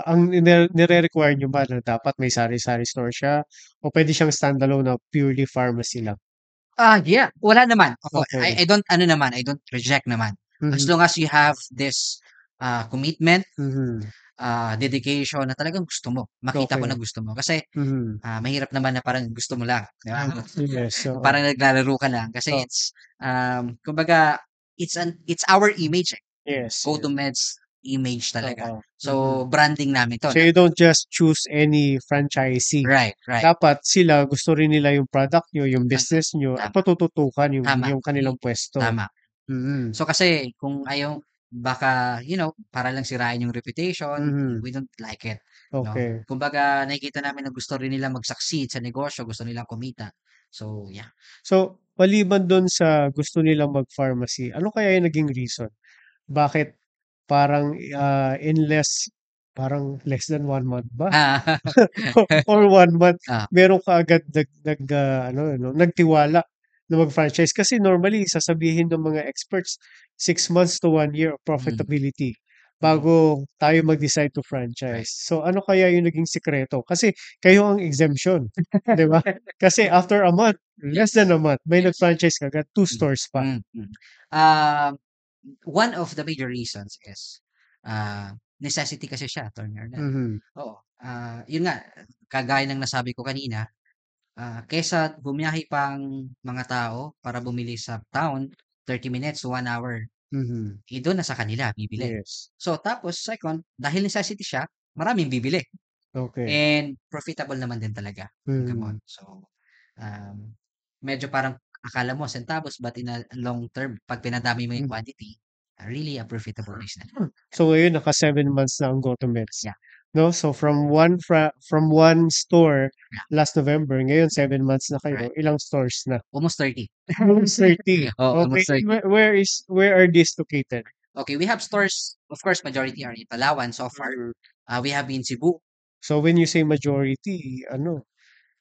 ang nire-require nyo ba na dapat may sari-sari store siya o pwede siyang standalone na purely pharmacy lang? Yeah. Wala naman. Okay. I don't reject naman. As long as you have this commitment, dedication na talagang gusto mo. Makita ko Okay. na gusto mo. Kasi mahirap naman na parang gusto mo lang. Di ba? Yes. Oo. Parang naglalaro ka lang. Kasi it's, kumbaga, it's our image. Yes. GoToMeds image talaga. Oo. So, branding namin to. So you don't just choose any franchisee. Right. Dapat sila, gusto rin nila yung product nyo, yung business nyo, at patututukan yung kanilang pwesto. Tama. So, kasi kung ayaw, baka, para lang sirain yung reputation, we don't like it. Okay. No? Kumbaga, nakikita namin na gusto rin nila mag-succeed sa negosyo, gusto nilang kumita. So, yeah. So, maliban doon sa gusto nilang mag-pharmacy, ano kaya yung naging reason? Bakit parang parang less than 1 month ba? Or 1 month, meron ka agad nagtiwala na mag-franchise. Kasi normally, sasabihin ng mga experts, 6 months to 1 year of profitability bago tayo mag-decide to franchise. So, ano kaya yung naging sikreto? Kasi kayo ang exemption, di ba? Kasi after a month, less than a month, may nag-franchise ka agad, 2 stores pa. One of the major reasons is necessity kasi siya, Attorney Arnel. Oo. Yun nga, kagaya ng nasabi ko kanina, kesa bumiyahe pang mga tao para bumili sa town, 30 minutes to 1 hour, doon na sa kanila bibili. Yes. So, tapos second, dahil necessity siya, maraming bibili. Okay. And profitable naman din talaga. Gamon. So, medyo parang akala mo centavos, but in a long term, pag pinadami mo yung quantity, really a profitable business. So ngayon naka 7 months na ang GoToMeds. Yeah. No? So from one store last November, ngayon 7 months na kayo. Ilang stores na? Almost 30. Almost 30. Almost 30. Where are these located? Okay, we have stores, of course, majority are in Palawan so far. We have in Cebu. So when you say majority,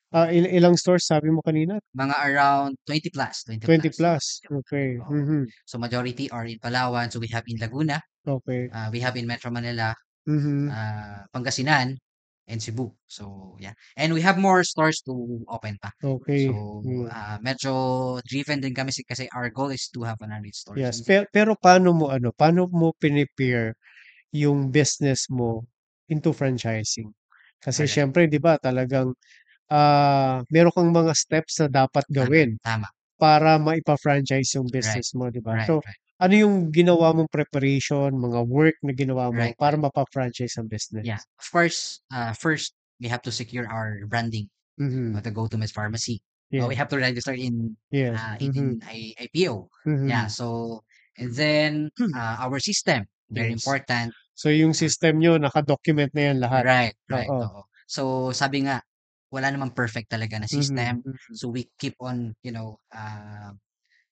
ilang stores sabi mo kanina? Mga around 20 plus. 20 plus. Okay. So majority are in Palawan. So we have in Laguna. Okay. We have in Metro Manila, Pangasinan, and Cebu. So yeah. And we have more stores to open pa. Okay. So medyo driven din kami kasi our goal is to have 100 stores. Yes. Pero paano mo pinipare yung business mo into franchising? Kasi syempre, 'di ba, talagang meron kang mga steps na dapat gawin Tama. para maipa-franchise yung business mo, 'di ba? So, ano yung ginawa mong preparation, mga work na ginawa mo para mapa-franchise ang business? Yeah. Of course, first we have to secure our branding of the GoToMeds Pharmacy. Yeah. We have to register in IPO. Yeah. So, and then our system, very important. So, yung system nyo, naka-document na yan lahat. Right. Oo. So, sabi nga, wala namang perfect talaga na system. So, we keep on,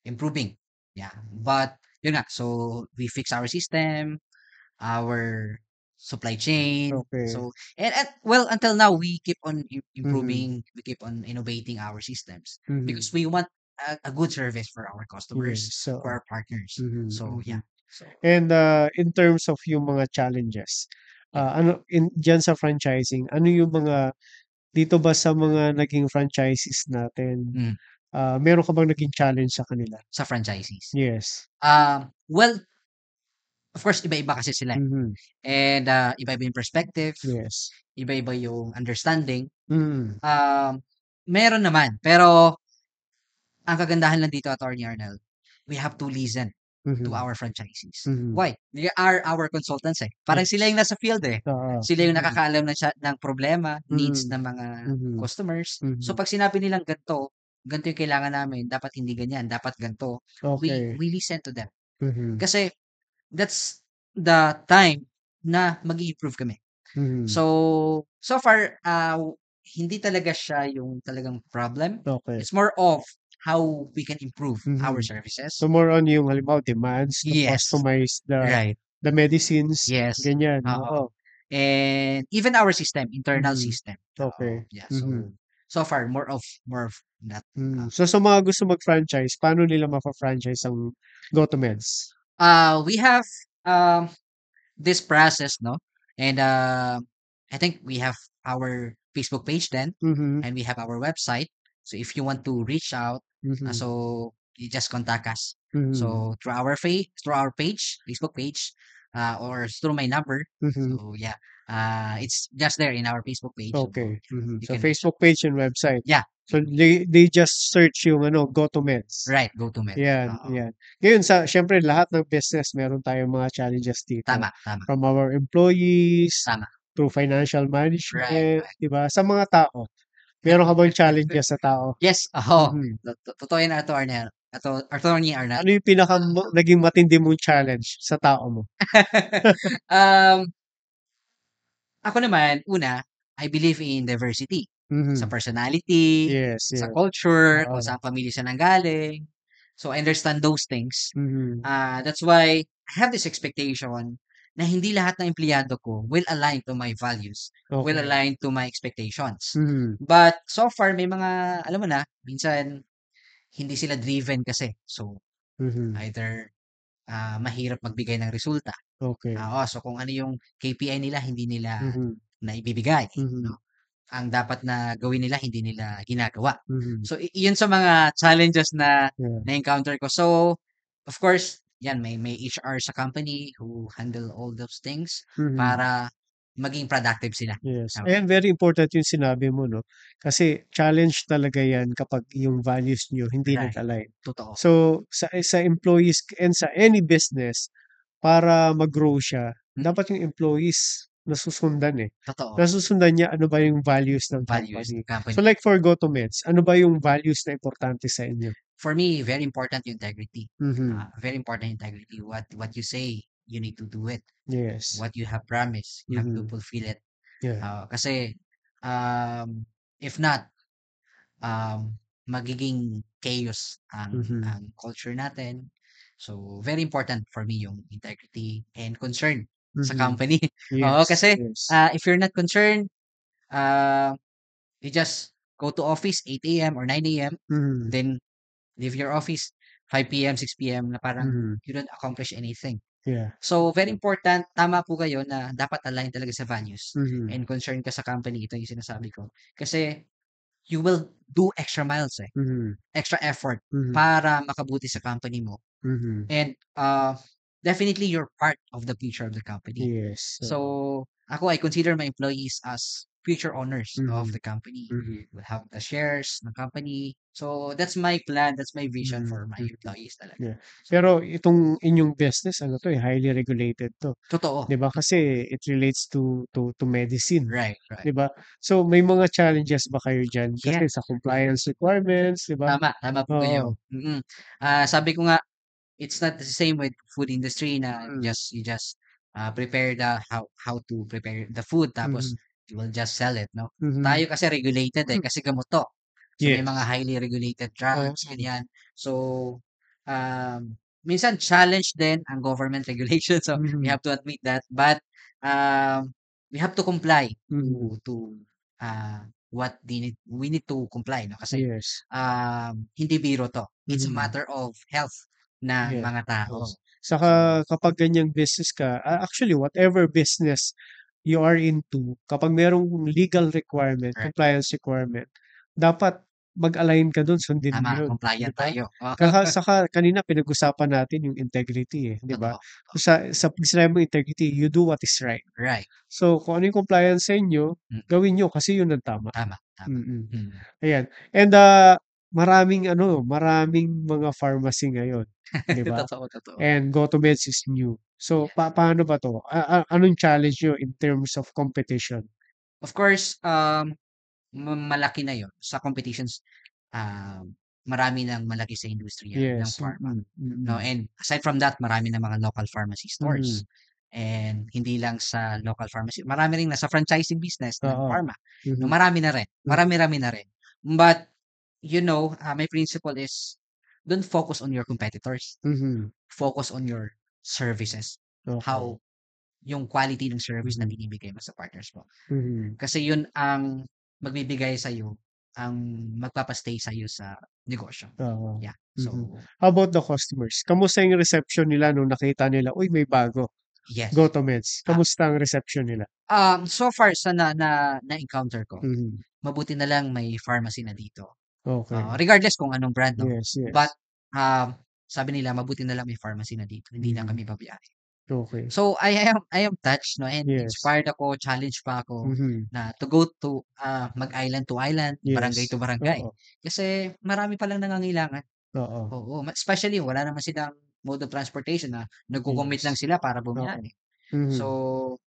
improving. Yeah. But, yun nga, so, we fix our system, our supply chain. Okay. So, and well, until now, we keep on improving, we keep on innovating our systems because we want a good service for our customers, for our partners. So, yeah. So, and in terms of yung mga challenges, dyan sa franchising, ano yung mga, dito ba sa mga naging franchises natin, meron ka bang naging challenge sa kanila? Sa franchises? Yes. Well, of course, iba-iba kasi sila. And iba-iba yung perspective. Yes. Iba-iba yung understanding. Meron naman. Pero, ang kagandahan lang dito, Attorney Arnel, we have to listen. to Mhm. our franchisees. Mhm. Why? They are our consultants eh. Parang sila yung Yes. nasa field eh. Oo. Sila yung Mhm. nakakaalam ng problema, needs Mhm. ng mga Mhm. customers. So Mhm. pag sinabi nilang ganito yung kailangan namin, dapat hindi ganyan, dapat ganito, Okay. we listen to them. Mhm. Kasi that's the time na mag-i-improve kami. Mhm. So far, hindi talaga siya yung talagang problem. Okay. It's more of how we can improve our Mhm. services. So more on yung halimbawa demands to Yes. customize Right. the medicines, Yes. ganyan, Oo. oo. And even our system, internal Mhm. system. Okay. Yeah. Mhm. So far, more of that. So sa mga gusto mag-franchise, paano nila mafa-franchise ang GoToMeds? We have this process, no? And I think we have our Facebook page then, Mhm. and we have our website. So if you want to reach out, Mhm. so you just contact us. Mhm. So through our page, Facebook page, or through my number. Mhm. So yeah, it's just there in our Facebook page. Okay. Mhm. You So can reach out. Facebook page and website. Yeah. So they just search yung GoToMeds. Right, GoToMeds. Yan, Oo. yan. Ngayon siyempre lahat ng business meron tayong mga challenges dito. Tama, tama. From our employees, Tama. to financial Right, management, right. 'di ba? Sa mga tao. Meron ka bang challenges sa tao? Yes, oo. Mhm. Totoo yan, Attorney Arnel. Ano yung naging matindi mong challenge sa tao mo? Um, Ako naman, una, I believe in diversity. Sa Mhm. personality, Yes, sa yes. culture, kung Oo. saan pamilya siya nanggaling. So, I understand those things. Mhm. That's why I have this expectation na hindi lahat ng empleyado ko will align to my values, will Okay. align to my expectations. Mhm. But so far, may mga, alam mo na, minsan hindi sila driven kasi. So, Mhm. either mahirap magbigay ng resulta. Okay. So kung ano yung KPI nila, hindi nila Mhm. naibibigay, Mhm. no? Ang dapat na gawin nila, hindi nila ginagawa. Mhm. So yun sa mga challenges na Yeah. na-encounter ko. So, of course, yan may HR sa company who handle all those things Mhm. para maging productive sila. Yes. Okay. And very important yung sinabi mo, no? Kasi challenge talaga yan kapag yung values nyo hindi Right. nag-align. Totoo. So, sa employees and sa any business, para mag-grow siya, dapat yung employees nasusundan eh. Totoo. Nasusundan niya ano ba yung values ng Values company. ng company. So like for GoToMeds, ano ba yung values na importante sa inyo? For me, very important yung integrity. Mhm. Very important integrity. What you say, you need to do it. Yes. What you have promised, you have to Mhm. fulfill it. Yeah. Kasi if not, magiging chaos Mhm. ang culture natin. So very important for me yung integrity and concern sa Mhm. company. Yes, Kasi yes. if you're not concerned, you just go to office 8 AM or 9 AM, Mhm. then leave your office 5 PM, 6 PM na parang Mhm. you don't accomplish anything. Yeah. So very important, tama po kayo na dapat align talaga sa values Mhm. and concern ka sa company. Ito yung sinasabi ko. Kasi you will do extra miles eh. Mhm. Extra effort Mhm. para makabuti sa company mo. Mhm. And definitely you're part of the future of the company. Yes. So ako, I consider my employees as future owners of Mhm. the company. Mhm. We'll have the shares ng company. So that's my plan, that's my vision Mhm. for my Mhm. employees talaga. Yeah. Pero itong inyong business highly regulated 'to. Totoo. 'Di ba? Kasi it relates to medicine. Right, right. 'Di ba? So may mga challenges ba kayo diyan? Kasi Yes. sa compliance requirements, 'di ba? Tama po kayo. Oo. Sabi ko nga, it's not the same with food industry na Mm. you just prepare the how to prepare the food tapos Mhm. you will just sell it, no? Mhm. Tayo kasi regulated kasi gamot 'to. So may mga Yes. highly regulated drugs, Oo. ganyan. So minsan challenge din ang government regulation. So we Mhm. have to admit that. But we have to comply Mhm. to what we need to comply, no? Kasi Yes. hindi biro 'to. It's a Mhm. matter of health ng Yeah. mga tao. Yes. Saka kapag ganyang business ka, actually whatever business you are into, kapag merong legal requirement, Correct. compliance requirement, dapat mag-align ka dun, sundin mo Tama, yun, 'di compliant ba? tayo. Saka kanina pinag-usapan natin yung integrity 'di ba? Totoo. Sa pag sinabi mo integrity, you do what is right. Right. So kung ano yung compliance sa inyo, gawin niyo kasi yun ang tama. Tama. Mm. Mm. Ayan. And maraming mga pharmacy ngayon, 'di ba? Totoo. And GoToMeds is new. So, paano ba 'to? Anong challenge niyo in terms of competition? Of course, malaki na 'yon sa competitions, marami ng malaki sa industriya ng Yes, pharma, 'no? And aside from that, marami ng mga local pharmacy stores. And hindi lang sa local pharmacy, marami ring nasa franchising business ng Oo. pharma, 'no? Marami na rin, marami-rami na rin. But, my principle is don't focus on your competitors. Focus on your services. Okay. How yung quality ng service na binibigay mo sa partners mo. Mhm. Kasi yun ang magbibigay sa'yo, ang magpapa-stay sa'yo sa negosyo. Oo. Yeah. So, How about the customers? Kamusta yung reception nila nung nakita nila, "Uy, may bago, yes. GoToMeds." Kamusta ang reception nila? So far sa na-encounter ko, Mhm. mabuti na lang may pharmacy na dito. Okay. Regardless kung anong brand, no? Yes, yes. But, sabi nila mabuti na lang may pharmacy na dito, hindi lang kami babiyahe. Okay. So, I am touched, no, and Yes. inspired ako, challenged pa ako na to go to, mag-island to island, barangay Yes. to barangay. Oo. Kasi marami palang nangangailangan. Oo. Oo, especially wala naman silang mode of transportation na nagko-commute lang Yes. sila para bumiyahe. Mhm. So,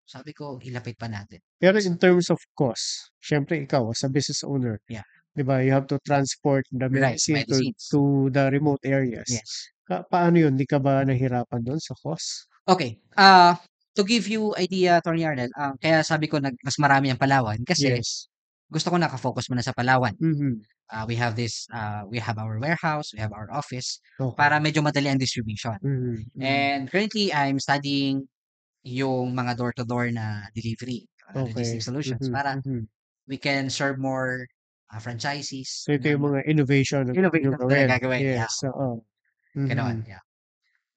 sabi ko ilapit pa natin. Pero in terms of cost, siyempre ikaw as a business owner, Yeah. 'di ba, you have to transport the Right, medicine medicines. to the remote areas. Yes. Paano yun? Di ka ba nahirapan dun sa cost? Okay, to give you idea, Attorney Arnel, kaya sabi ko mas marami ang Palawan kasi Yes. gusto ko naka-focus muna sa Palawan. Mhm. We have our warehouse, we have our office, Okay. para medyo madali ang distribution. Mhm. And currently, I'm studying yung mga door-to-door na delivery, Okay. logistic solutions para we can serve more franchisees. So, ito yung mga innovation na Innovation na gagawin. Yeah. Yes, oo. Ganoon, yeah.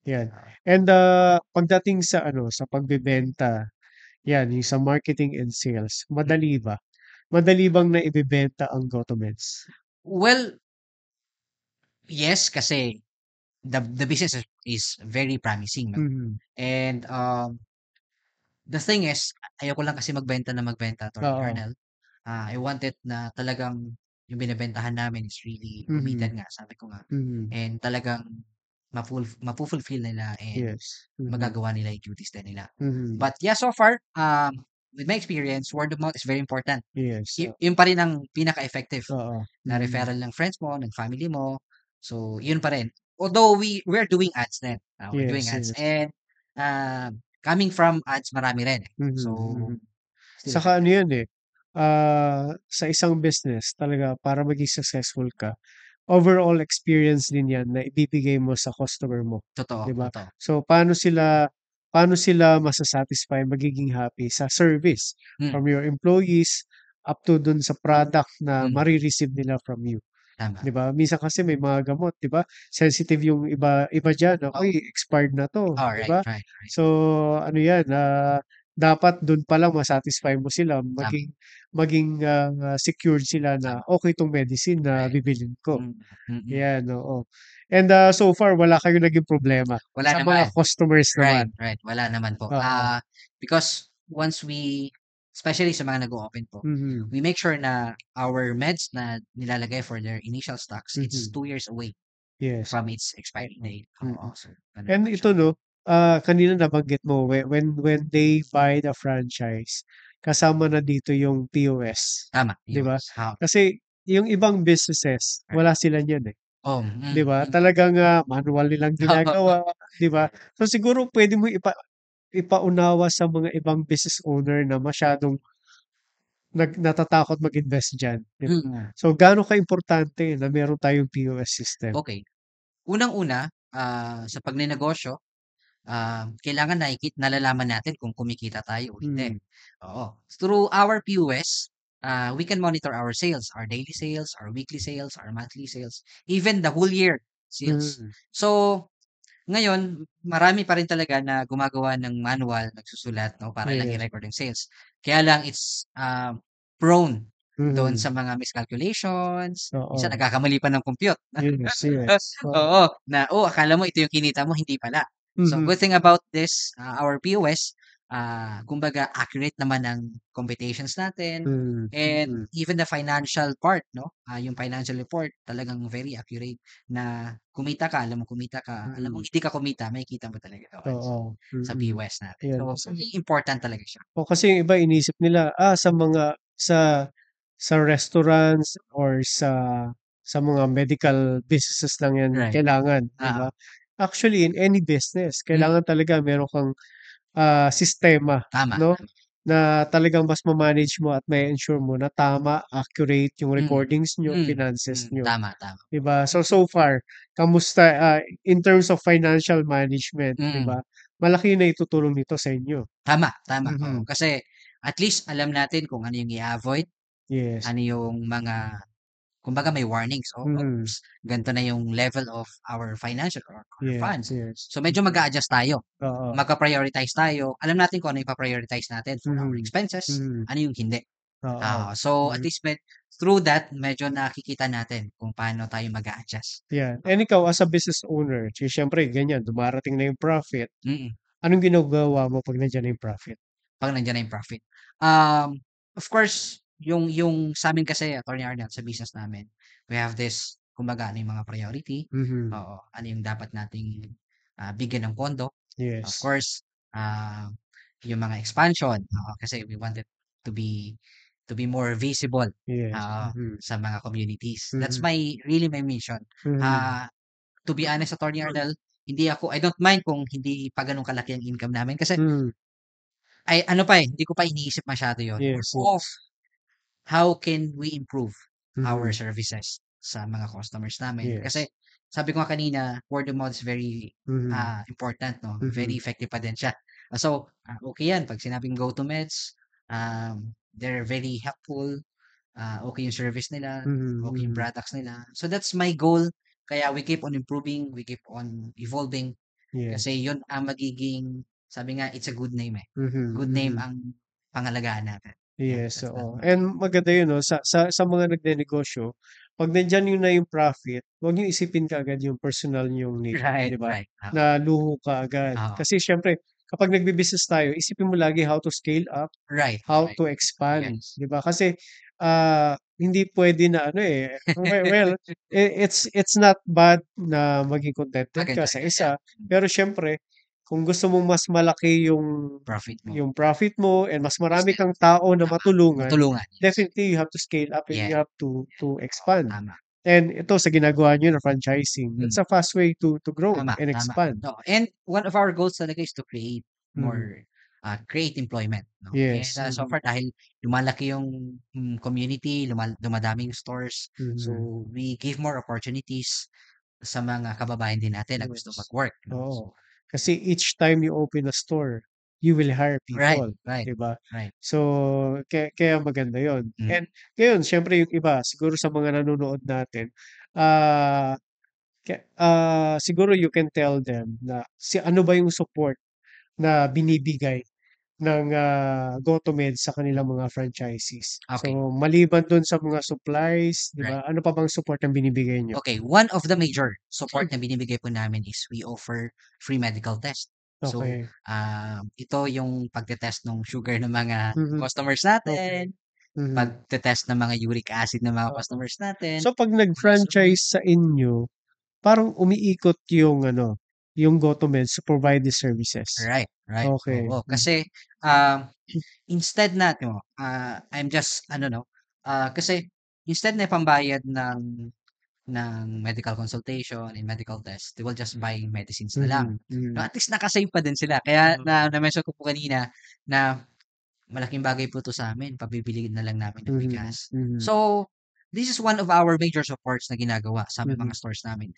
Yan. And, pagdating sa sa pagbebenta, yan, yung sa marketing and sales, madali ba? Madali bang naibebenta ang GoToMeds? Well, yes, kasi the business is very promising, no? And, the thing is, ayoko lang kasi magbenta, Attorney Oo. Arnel. I wanted na talagang yung binebentahan namin is really committed nga, sabi ko nga. And talagang mafu-fulfill nila and Yes. magagawa nila yung duties din nila. But But yeah, so far, with my experience, word of mouth is very important. yes. Yun pa rin ang pinaka-effective Oo. na referral ng friends mo, ng family mo. So, yun pa rin. Although we're doing ads din. We're doing Yes, ads. yes. And coming from ads, marami rin. So, still Saka ano yan sa isang business talaga para maging successful ka, overall experience din yan na ibibigay mo sa customer mo, totoo, 'di ba? totoo. So, paano sila masa-satisfy, magiging happy sa service from your employees up to dun sa product na mare-receive nila from you, Tama. 'di ba? Minsan kasi may mga gamot, 'di ba? Sensitive yung iba diyan, "Uy, expired na 'to," 'di ba? Right. So, ano yan, dapat dun pa lang ma-satisfy mo sila, maging secured sila na okay 'tong medicine na bibilhin ko. Yan, oo. And, so far wala kayong naging problema Wala sa mga naman. customers naman? Right. Wala naman po. Oo. Because once especially sa mga nag-o-open po, we make sure na our meds na nilalagay for their initial stocks, it's 2 years away Yes. from its expiry date. Oo, so, ganun And po siya. ito 'no, kanina nabanggit mo when they buy the franchise, kasama na dito yung POS, Tama, 'di ba? POS. Kasi yung ibang businesses, wala sila niyan, 'di ba? Mm. Talagang, manual nilang ginagawa, 'di ba? So, siguro puwede mo ipaunawa sa mga ibang business owner na masyadong natatakot mag-invest diyan, 'di ba? So, gaano kaimportante na meron tayong POS system? Okay. Unang-una, sa pagnenegosyo, kailangan nalalaman natin kung kumikita tayo o hindi. Oo. Through our POS, we can monitor our sales, our daily sales, our weekly sales, our monthly sales, even the whole year sales. So, ngayon, marami pa rin talaga na gumagawa ng manual, nagsusulat, no, para lang Yes. i-record yung sales. Kaya lang it's prone doon sa mga miscalculations. Minsan Oo. nagkakamali pa ng compute. Yes. Oo. Oo, akala mo ito yung kinita mo, hindi pala. So, good thing about this, our POS, kumbaga accurate naman ang computations natin Mm, and even the financial part, no? Yung financial report talagang very accurate na kumita ka, alam mo kumita ka, alam mo hindi ka kumita, makikita mo talaga doon Oo, sa mm. POS natin. Yan So, kasi important talaga siya. kasi yung iba inisip nila, sa restaurants or sa mga medical businesses lang yan Right. kailangan, 'di ba? Actually, in any business, kailangan talaga meron kang sistema, Tama, no? tama. Na talagang mas ma-manage mo at ma-ensure mo na tama, accurate yung recordings nyo, finances nyo, Tama, tama. 'di ba? So far, kamusta in terms of financial management, 'di ba? Malaki na itutulong nito sa inyo. Tama, tama. Oo. Mhm. Kasi at least alam natin kung ano yung i-avoid, Yes. ano yung mga kumbaga may warnings. Mhm. Oops, ganito na yung level of our financial or our Yes, funds. yes. So medyo mag-a-adjust tayo. Oo. Magpa-prioritize tayo. Alam natin kung ano yung pa-prioritize natin for our expenses, ano yung hindi. Oo. So at least through that, medyo nakikita natin kung paano tayo mag-a-adjust. Yan. And ikaw as a business owner, siyempre ganyan, dumarating na yung profit. Mm. Anong ginagawa mo 'pag nandiyan na yung profit? 'Pag nandiyan na yung profit. Of course, yung sa'min kasi, Attorney Arnel, sa business namin, we have this, kumbaga, ano yung mga priority, Mhm. oo, ano yung dapat nating bigyan ng pondo. Of Yes. course, yung mga expansion, oo, kasi we wanted to be more visible, Yes. oo, Mhm. sa mga communities. That's Mhm. really my mission. Mhm. To be honest, Attorney Arnel, I don't mind kung hindi pa gano'n kalaki ang income namin kasi Mm. ay ano pa, hindi ko pa iniisip masyado yun. Yes, More of yes. how can we improve our Mhm. services sa mga customers namin. Kasi Yes. sabi ko nga kanina, word of mouth is very Mhm. important, no? Very Mhm. effective pa din siya. So, okay yan. Pag sinabing GoToMeds, they're very helpful. Okay yung service nila, Mhm, okay yung mhm. products nila. So that's my goal. Kaya we keep on improving, we keep on evolving. Kasi Yes. yun ang magiging, sabi nga, it's a good name eh. Mhm, Good name mhm. ang pangalagaan natin. Yeah, Yes, that's oo. my And maganda yun 'no, sa mga nagnenegosyo, 'pag nandiyan yun na yung profit, huwag niyong isipin kaagad yung personal niyong need, Right, 'di ba? right. Oo. Na luho kaagad. Oo. Kasi siyempre kapag nagbi-business tayo, isipin mo lagi how to scale up, Right, how right. to expand, Yes. 'di ba? Kasi, hindi puwede na ano, well, it's not bad na maging contented ka Maganda sa rin, yeah. isa, pero siyempre kung gusto mong mas malaki Profit mo. yung profit mo and mas marami Business. kang tao na matulungan, Matulungan, yes. definitely you have to scale up and you Yeah. have to expand. Tama. And ito sa ginagawa niyo na franchising, it's a fast way to grow Tama, and tama. expand. Oo. And one of our goals talaga is to create Mhm. more, create employment, no? Yes, And so mhm. far dahil lumalaki yung community, dumadami yung stores, Mhm. so we give more opportunities sa mga kababayan din natin na gusto Yes. mag-work, no? Oo. Kasi each time you open a store, you will hire Right, people, right, 'di ba? right. So, kaya maganda yon. And ngayon siyempre yung iba, siguro sa mga nanonood natin, ah, siguro you can tell them na ano ba yung support na binibigay ng, GoToMed sa kanilang mga franchisees. Okay. So, maliban dun sa mga supplies, 'di Right. ba, ano pa bang support ang binibigay niyo? Okay, one of the major support na binibigay po namin is we offer free medical test. So, Okay. ito yung pagte-test ng sugar ng mga Mhm. customers Okay. natin, Mhm. pagte-test ng mga uric acid ng mga Oo. customers natin. So, 'pag nag-franchise sa inyo, parang umiikot yung ano, yung GoToMed to provide the services? Right, right. Okay. Oo, Hmm. kasi, instead na I'm just ano 'no, kasi instead na pambayad ng medical consultation and medical test, they will just buy medicines na lang. Mhm, No, mhm. at least naka-save pa din sila. Kaya na-mention ko po kanina na malaking bagay po 'to sa'min, pabibili na lang namin ng Mhm, bigas. mhm. So, this is one of our major supports na ginagawa sa aming Mhm. mga stores namin.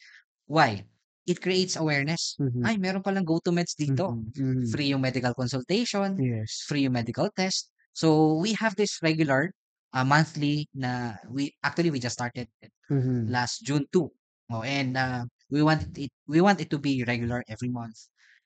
Why? It creates awareness. Mhm. Ay, meron palang GoToMeds dito. Mhm, mhm. Free yung medical consultation, Yes. free yung medical test. So, we have this regular, monthly na we just started it Mhm. last June 2. Oh, and we want it to be regular every month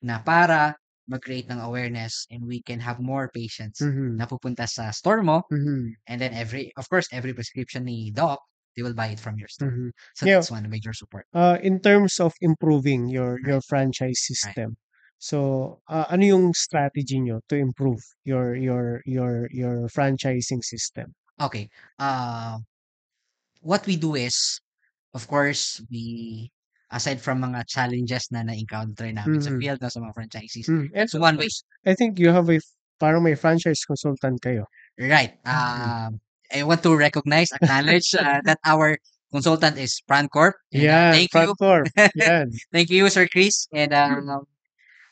na para mag-create ng awareness and we can have more patients Mhm. na pupunta sa store mo Mhm. and then of course, every prescription ni doc, they will buy it from your store. Mhm. So Ngayon, that's one major support. in terms of improving your Right. franchise Right. system, So, ano yung strategy nyo to improve your franchising system? Okay. What we do is, of course, we aside from mga challenges na na-encounter namin sa field sa mga franchisees. And So of one way. course, I think you have parang may franchise consultant kayo. Right. I want to acknowledge that our consultant is Francorp. Yeah, Thank Francorp. you. Yan. Thank you, Sir Chris and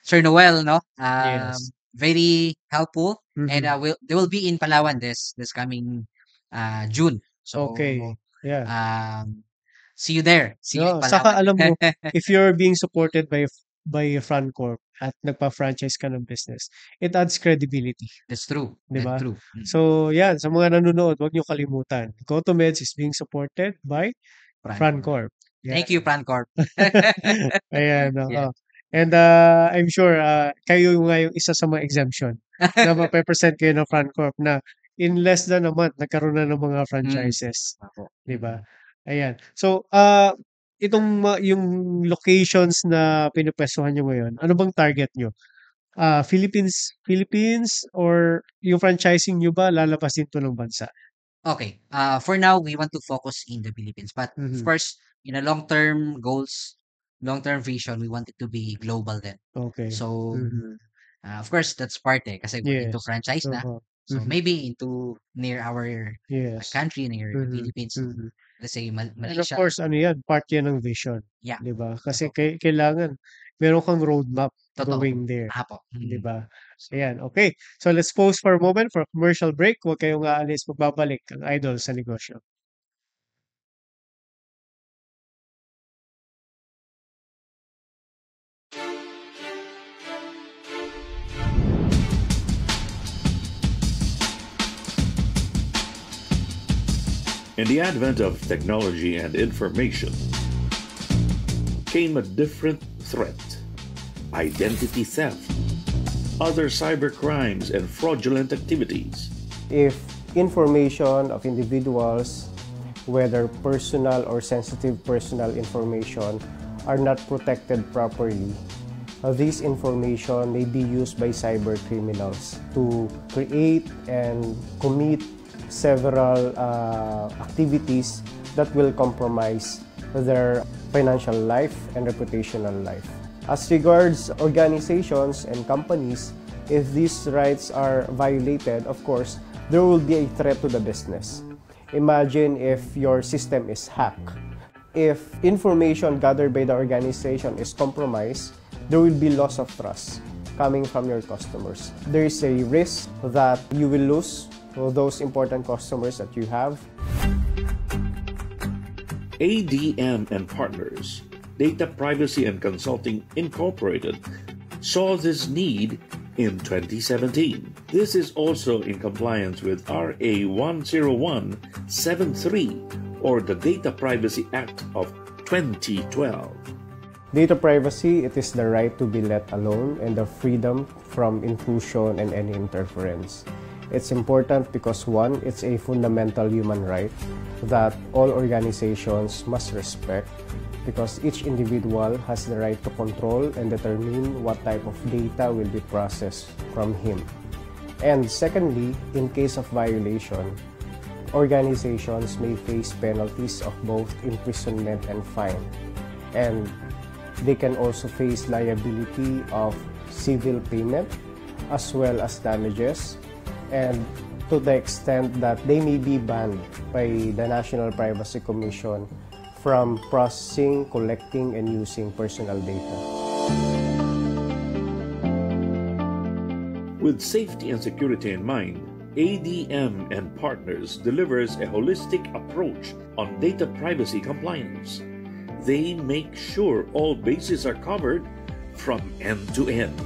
Sir Noel. No, Yes. very helpful, and they will be in Palawan this coming June. So Okay. Yeah. see you there. See you in Palawan. Saka alam mo, if you're being supported by Francorp at nagpa-franchise ka ng business, it adds credibility. That's true. Di ba? That's true. So, yan, sa mga nanonood, huwag niyo kalimutan. GoToMeds is being supported by Francorp. Thank you, Francorp. Ayan, Yeah. And I'm sure kayo nga yung isa sa mga exemption na mape-present kayo ng Francorp na in less than a month, nagkaroon na ng mga franchises. Di ba? Ayan. So, yung locations na pinapwestuhan nyo ngayon, ano bang target nyo? Philippines or yung franchising nyo ba lalabas din to ng bansa? Okay. For now, we want to focus in the Philippines. But of course, in a long-term goals, long-term vision, we want it to be global then. Okay. So, of course, that's part kasi we're into franchise na. So, maybe into near our country, near the Philippines. Let's say And of Malaysia. course, ano yan, part yan ng vision. Yeah. Di ba? Kasi kailangan meron kang roadmap Totoo. going there. Apo. Di ba? Ayan, okay. So let's pause for a moment for a commercial break. Huwag kayong aalis, magbabalik ang Idol sa Negosyo. In the advent of technology and information came a different threat: identity theft, other cyber crimes, and fraudulent activities. If information of individuals, whether personal or sensitive personal information, are not protected properly, this information may be used by cyber criminals to create and commit several activities that will compromise their financial life and reputational life. As regards organizations and companies, if these rights are violated, of course, there will be a threat to the business. Imagine if your system is hacked. If information gathered by the organization is compromised, there will be loss of trust coming from your customers. There is a risk that you will lose those important customers that you have. ADM and Partners, Data Privacy and Consulting Incorporated, saw this need in 2017. This is also in compliance with RA 10173 or the Data Privacy Act of 2012. Data privacy, it is the right to be let alone and the freedom from intrusion and any interference. It's important because one, it's a fundamental human right that all organizations must respect because each individual has the right to control and determine what type of data will be processed from him. And secondly, in case of violation, organizations may face penalties of both imprisonment and fine. And they can also face liability of civil payment as well as damages, and to the extent that they may be banned by the National Privacy Commission from processing, collecting, and using personal data. With safety and security in mind, ADM and Partners delivers a holistic approach on data privacy compliance. They make sure all bases are covered from end to end.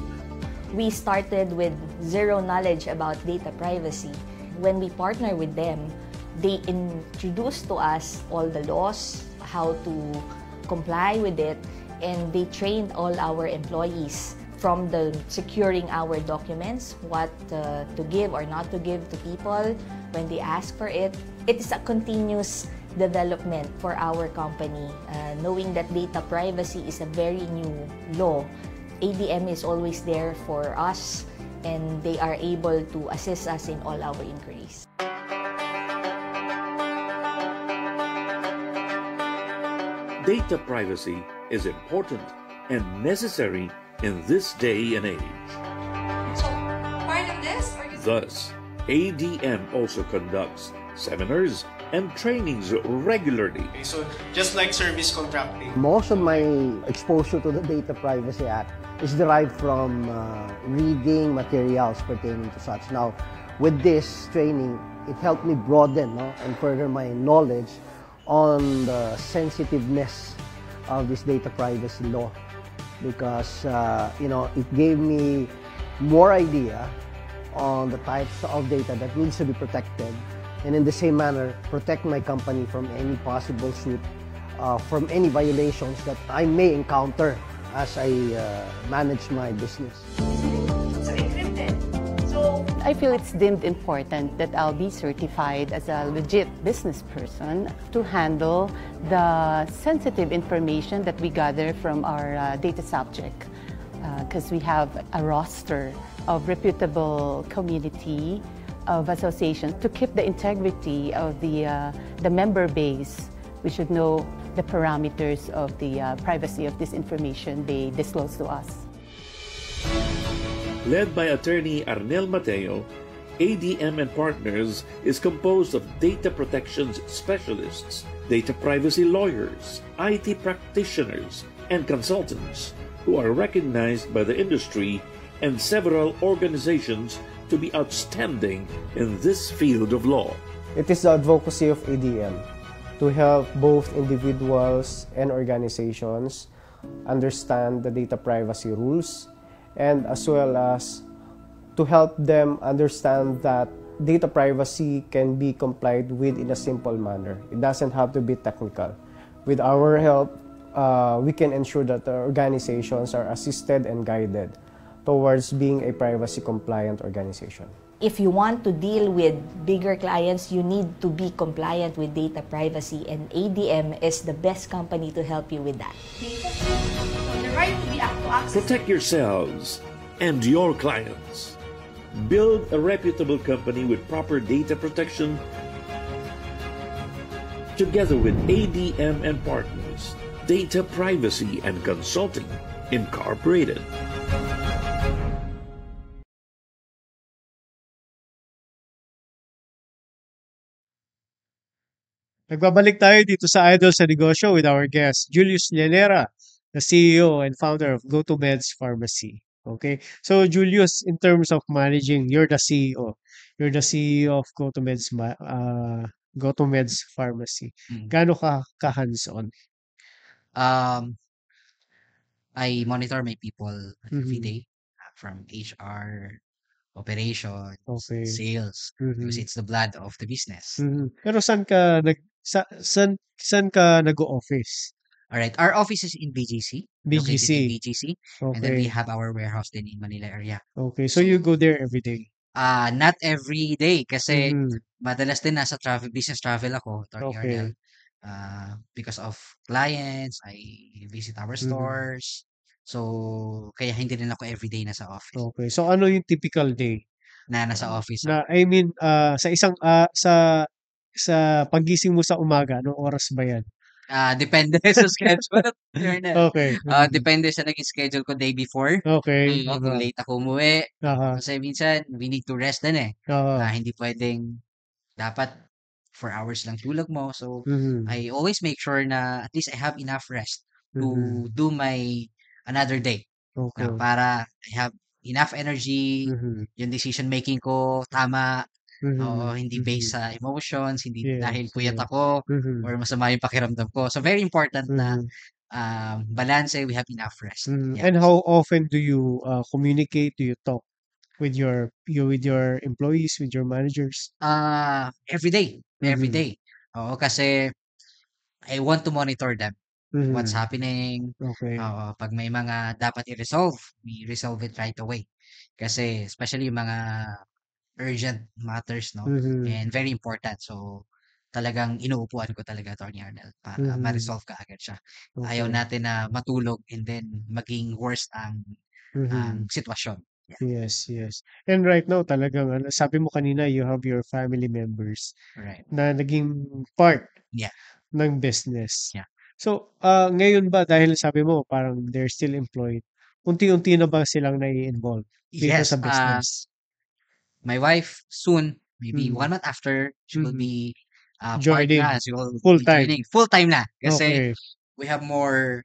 We started with zero knowledge about data privacy. When we partner with them, they introduced to us all the laws, how to comply with it, and they trained all our employees from the securing our documents, what to give or not to give to people when they ask for it. It is a continuous development for our company, knowing that data privacy is a very new law ADM is always there for us, and they are able to assist us in all our inquiries. Data privacy is important and necessary in this day and age. So, part of this? Thus, ADM also conducts seminars and trainings regularly. So, just like service contracting. Most of my exposure to the Data Privacy Act is derived from reading materials pertaining to such. Now, with this training, it helped me broaden and further my knowledge on the sensitiveness of this data privacy law, because it gave me more idea on the types of data that needs to be protected, and in the same manner protect my company from any possible suit, from any violations that I may encounter as I manage my business. So encrypted. So I feel it's deemed important that I'll be certified as a legit business person to handle the sensitive information that we gather from our data subject, because we have a roster of reputable community of associations to keep the integrity of the member base. We should know the parameters of the privacy of this information they disclose to us. Led by attorney Arnel Mateo, ADM and Partners is composed of data protections specialists, data privacy lawyers, IT practitioners, and consultants who are recognized by the industry and several organizations to be outstanding in this field of law. It is the advocacy of ADM to help both individuals and organizations understand the data privacy rules, and as well as to help them understand that data privacy can be complied with in a simple manner. It doesn't have to be technical. With our help, we can ensure that the organizations are assisted and guided towards being a privacy compliant organization. If you want to deal with bigger clients, you need to be compliant with data privacy, and ADM is the best company to help you with that. the right to be access. Protect yourselves and your clients. Build a reputable company with proper data protection together with ADM and Partners, Data Privacy and Consulting Incorporated. Nagbabalik tayo dito sa Idol sa Negosyo with our guest, Julius Llanera, the CEO and founder of GoToMeds Pharmacy. Okay, so Julius, in terms of managing, you're the CEO. You're the CEO of GoToMeds Pharmacy. Gaano ka hands-on? I monitor my people every Mhm. day, from HR, operations, Okay. sales, because Mhm. it's the blood of the business. Pero saan ka nag-o-office? All right, our office is in BGC, located in BGC, and then we Okay. have our warehouse din in Manila area. Okay, so you go there every day? Not every day kasi Mhm. madalas din nasa business travel ako, Attorney Okay. Arnel. Because of clients, I visit our Mhm. stores. So, kaya hindi rin ako everyday nasa office. Okay, so ano yung typical day? Na nasa office Na I mean, sa isang sa paggising mo sa umaga, anong oras ba 'yan? Depende sa schedule, Arnel. Okay. Depende sa naging schedule ko day before. Okay. Kung late ako umuwi. Aha. Kasi minsan, we need to rest din eh. Oo. Hindi pwedeng, dapat 4 hours lang tulog mo. So, Mhm. I always make sure na at least I have enough rest to Mhm. do my another day. Okay. Para I have enough energy, Mhm. yung decision making ko tama, Mhm. hindi based sa emotions, hindi Yes, dahil puyat yes. ako Mhm. or masama yung pakiramdam ko. So, very important na Mhm. balance, we have enough rest. Yeah. And how often do you communicate? Do you talk with your employees, with your managers? Every day. Every Mhm. day. Oo, kasi I want to monitor them. What's Mhm. happening. Okay. Oo, pag may mga dapat i-resolve, we resolve it right away. Kasi especially yung mga urgent matters, no? Mhm. And very important. So, talagang inuupuan ko talaga, Attorney Arnel, para Mhm. ma-resolve kaagad siya. Ayaw Okay. natin na matulog and then maging worse ang sitwasyon. Yes, yes. And right now talagang sabi mo kanina you have your family members Right. na naging part Yeah. ng business. Yeah. So, ngayon ba dahil sabi mo parang they're still employed, unti-unti na ba silang nai-involve dito Yes, sa business? my wife soon, maybe 1 Mhm. month after, she will Mhm. be part Joining na. She will be full-time. joining full-time na. Kasi Okay. we have more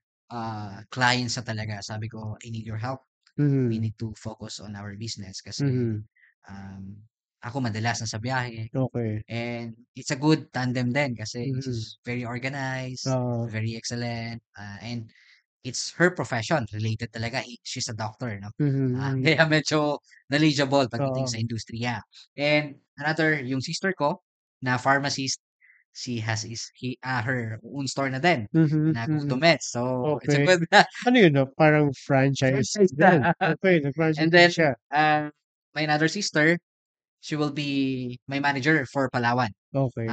clients na talaga. Sabi ko, I need your help. We Mhm. need to focus on our business kasi Mhm. ako madalas nasa biyahe. Okay. And it's a good tandem din kasi Mhm. she's very organized, Oo. very excellent, and it's her profession related talaga. She's a doctor, no? Mhm. Kaya medyo knowledgeable pagdating sa Oo. industriya. And another, yung sister ko na pharmacist, she has her own store na din Mhm, na mhm. Go2Meds. So, it's a Okay. good Ano yun, parang franchise franchise din? na. Okay, nag-franchise And din then, siya. my another sister, she will be my manager for Palawan. Okay.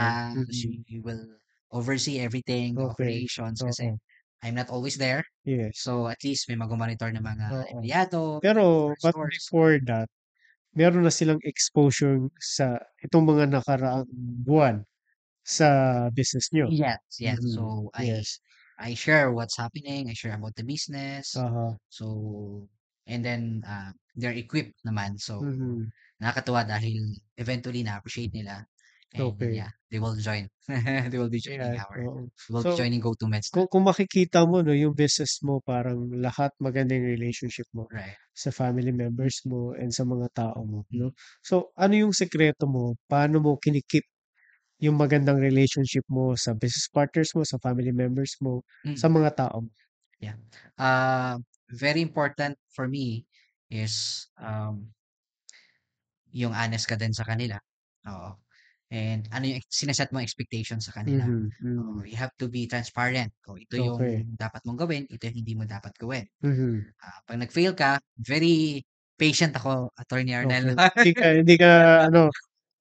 She will oversee everything, the Okay. operations kasi Oo. I'm not always there. Yes. So, at least may mag-monitor ng mga Oo. empleyado, Pero, our but stores. before that, meron na silang exposure sa itong mga nakaraang buwan sa business niyo? Yes, yes. Mhm. So, Yes. I share what's happening. I share about the business. Uh-huh. So, and then, they're equipped naman. So, Mhm. nakakatuwa dahil eventually na-appreciate nila. And Okay. yeah, they will join. They will be joining Ayan, oo. they will be So, joining Go2Meds na. kung makikita mo 'no, yung business mo parang lahat maganda yung relationship mo Right. sa family members mo and sa mga tao mo, Mm. 'no? So, ano yung sikreto mo? Paano mo kini-keep yung magandang relationship mo sa business partners mo, sa family members mo, sa mga tao mo? Yeah. Very important for me is, yung honest ka din sa kanila. Oo. And ano yung sine-set mong expectations sa kanila. Mhm, Oo, mm. you have to be transparent. Kung ito Okay. yung dapat mong gawin, ito yung hindi mo dapat gawin. Mhm. 'Pag nag-fail ka, very patient ako, Attorney Arnel. Okay. Hindi ka ano,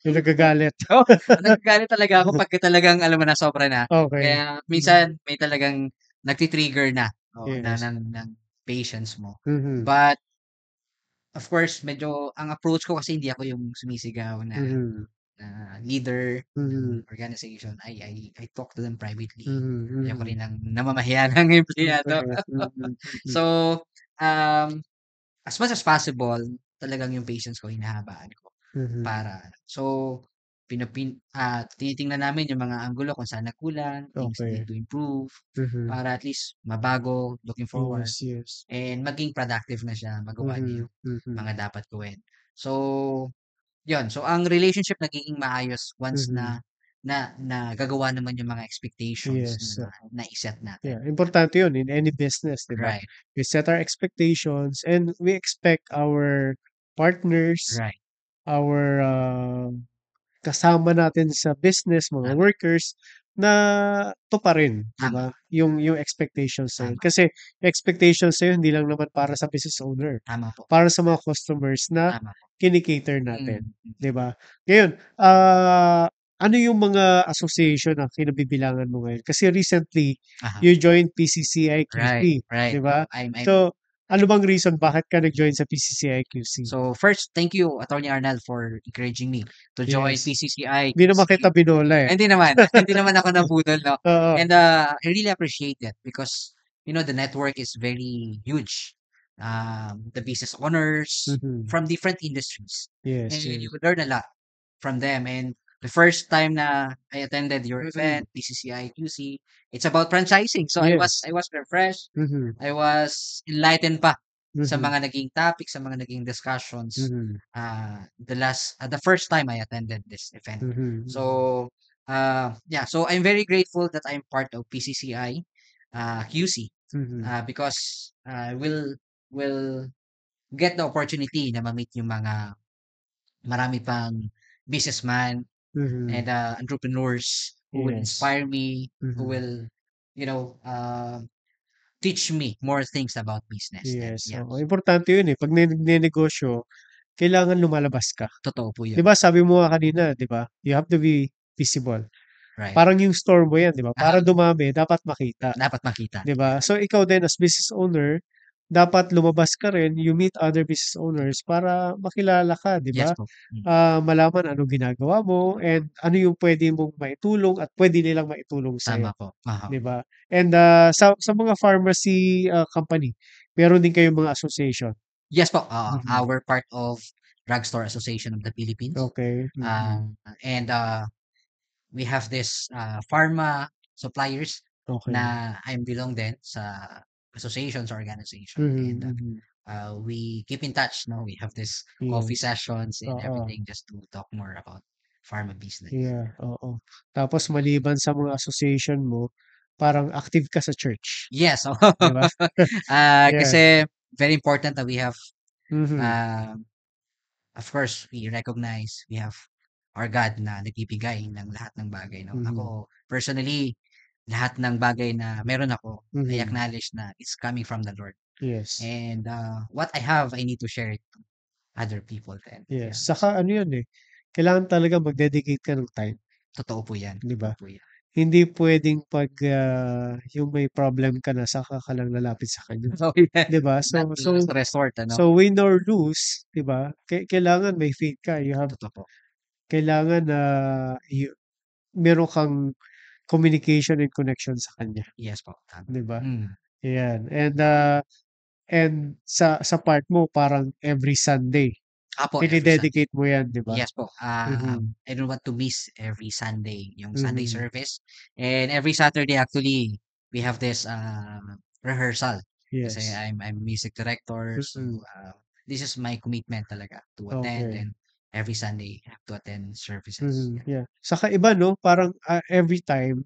yung nagagalit. Oo, nagagalit talaga ako pagka talagang alam mo na sobra na. Okay. Kaya minsan may talagang nagti-trigger na, oo, Yes. ng patience mo. Mhm. But of course, medyo ang approach ko kasi hindi ako yung sumisigaw na Mhm. leader Mhm. ng organization. I talk to them privately. Mhm, Ayoko mhm. rin ng namamahiya ng empleyado. Okay. Mhm, mm. So, as much as possible, talagang yung patience ko hinahabaan ko Mhm. para so, tinitingnan namin yung mga anggulo kung saan nagkulang, things that Okay. need to improve, Mhm. para at least mabago looking forward, Yes, yes. and maging productive na siya, magawa niya Mhm, yung mhm. mga dapat gawin. So, yun. So, ang relationship nagiging maayos once Mhm. na nagagawa naman yung mga expectations Yes, na oo. nai-set natin. Yeah, importante yun in any business, 'di ba? Right. We set our expectations and we expect our partners, Right. our, kasama natin sa business, mga workers, na tuparin, 'di Tama. ba? Yung expectations na yun. Tama. Kasi expectations na yun hindi lang naman para sa business owner, Tama po. para sa mga customers na Tama po. kini-cater natin, Mm. 'di ba? Ngayon, ano yung mga association na kinabibilangan mo ngayon? Kasi recently, Uh-huh. you joined PCCI QC, Right. 'di ba? I'm So, ano bang reason bakit ka nag-join sa PCCI QC? So, first, thank you, Attorney Arnel, for encouraging me to join Yes. PCCI Hindi naman QC. kita binola, eh. Hindi naman. Hindi naman ako nabudol, no? Oo. And I really appreciate it because, the network is very huge. The business owners Mhm. from different industries. Yes, And yes. you could learn a lot from them. And the first time na I attended your event, PCCI QC, it's about franchising. So Yes. I was refreshed. Mhm. I was enlightened pa sa Mhm. mga naging topics, sa mga naging discussions. Mhm. The first time I attended this event. Mhm. So, yeah. So I'm very grateful that I'm part of PCCI QC Mhm. because will get the opportunity na ma-meet yung mga marami pang businessman and Mhm. entrepreneurs who will Yes. inspire me, who Mhm. will, teach me more things about business. And Yes, yeah, oo. Importante yun, eh. 'Pag nagnenegosyo, kailangan lumalabas ka. totoo po 'Di yun. ba sabi mo nga kanina, 'di ba? You have to be visible. Right. Parang yung store mo yan, 'di ba? Para Ah. dumami dapat makita, Dapat makita. 'di ba? So ikaw din as business owner, dapat lumabas ka rin, you meet other business owners para makilala ka, 'di Yes ba? po. Malaman anong ginagawa mo and ano yung puwede mong maitulong at puwede nilang maitulong Tama sa'yo, po. 'di ba? And, sa mga pharmacy, company, meron din kayong mga association? Yes po, Mhm. we're part of Drugstore Association of the Philippines. Okay, And, we have this, pharma suppliers Okay. na I belong din sa associations or organization Mhm, and, mhm. we keep in touch, no? We have this coffee Yes. sessions and Oo. everything just to talk more about pharma business. Yeah, oo. Tapos maliban sa mga association mo, parang active ka sa church, Yes, 'di ba? Yan. kasi very important that we have, Mhm. um, of course, we recognize we have our God na nagbibigay ng lahat ng bagay, no? Mhm. Ako, personally, lahat ng bagay na meron ako, I Mhm. acknowledge na it's coming from the Lord. Yes. And, what I have, I need to share it to other people then. Yeah. Yes, saka ano 'yun, kailangan talaga mag-dedicate ka ng time. Totoo po 'yan, 'Di ba? totoo po 'yan. Hindi puwedeng 'pag, yung may problem ka na saka ka lang lalapit sa kanya, Totoo 'yan. 'di ba? Not So the so last resort, ano? so win or lose, 'di ba, kailangan may faith ka, you have Totoo po. kailangan na meron kang communication and connection sa kanya, Yes po, tama. 'di ba? Mm. Ayan, and sa part mo parang every Sunday, Opo, every Sunday. dine-dedicate mo 'yan, 'di ba? Yes po, Mhm. I don't want to miss every Sunday, yung Sunday Mhm. service. And every Saturday actually, we have this, rehearsal. Kasi Yes. I'm music director, so, Mm. this is my commitment talaga to attend Okay. and every Sunday I have to attend services. Mhm, yeah. Saka iba 'no, parang, every time,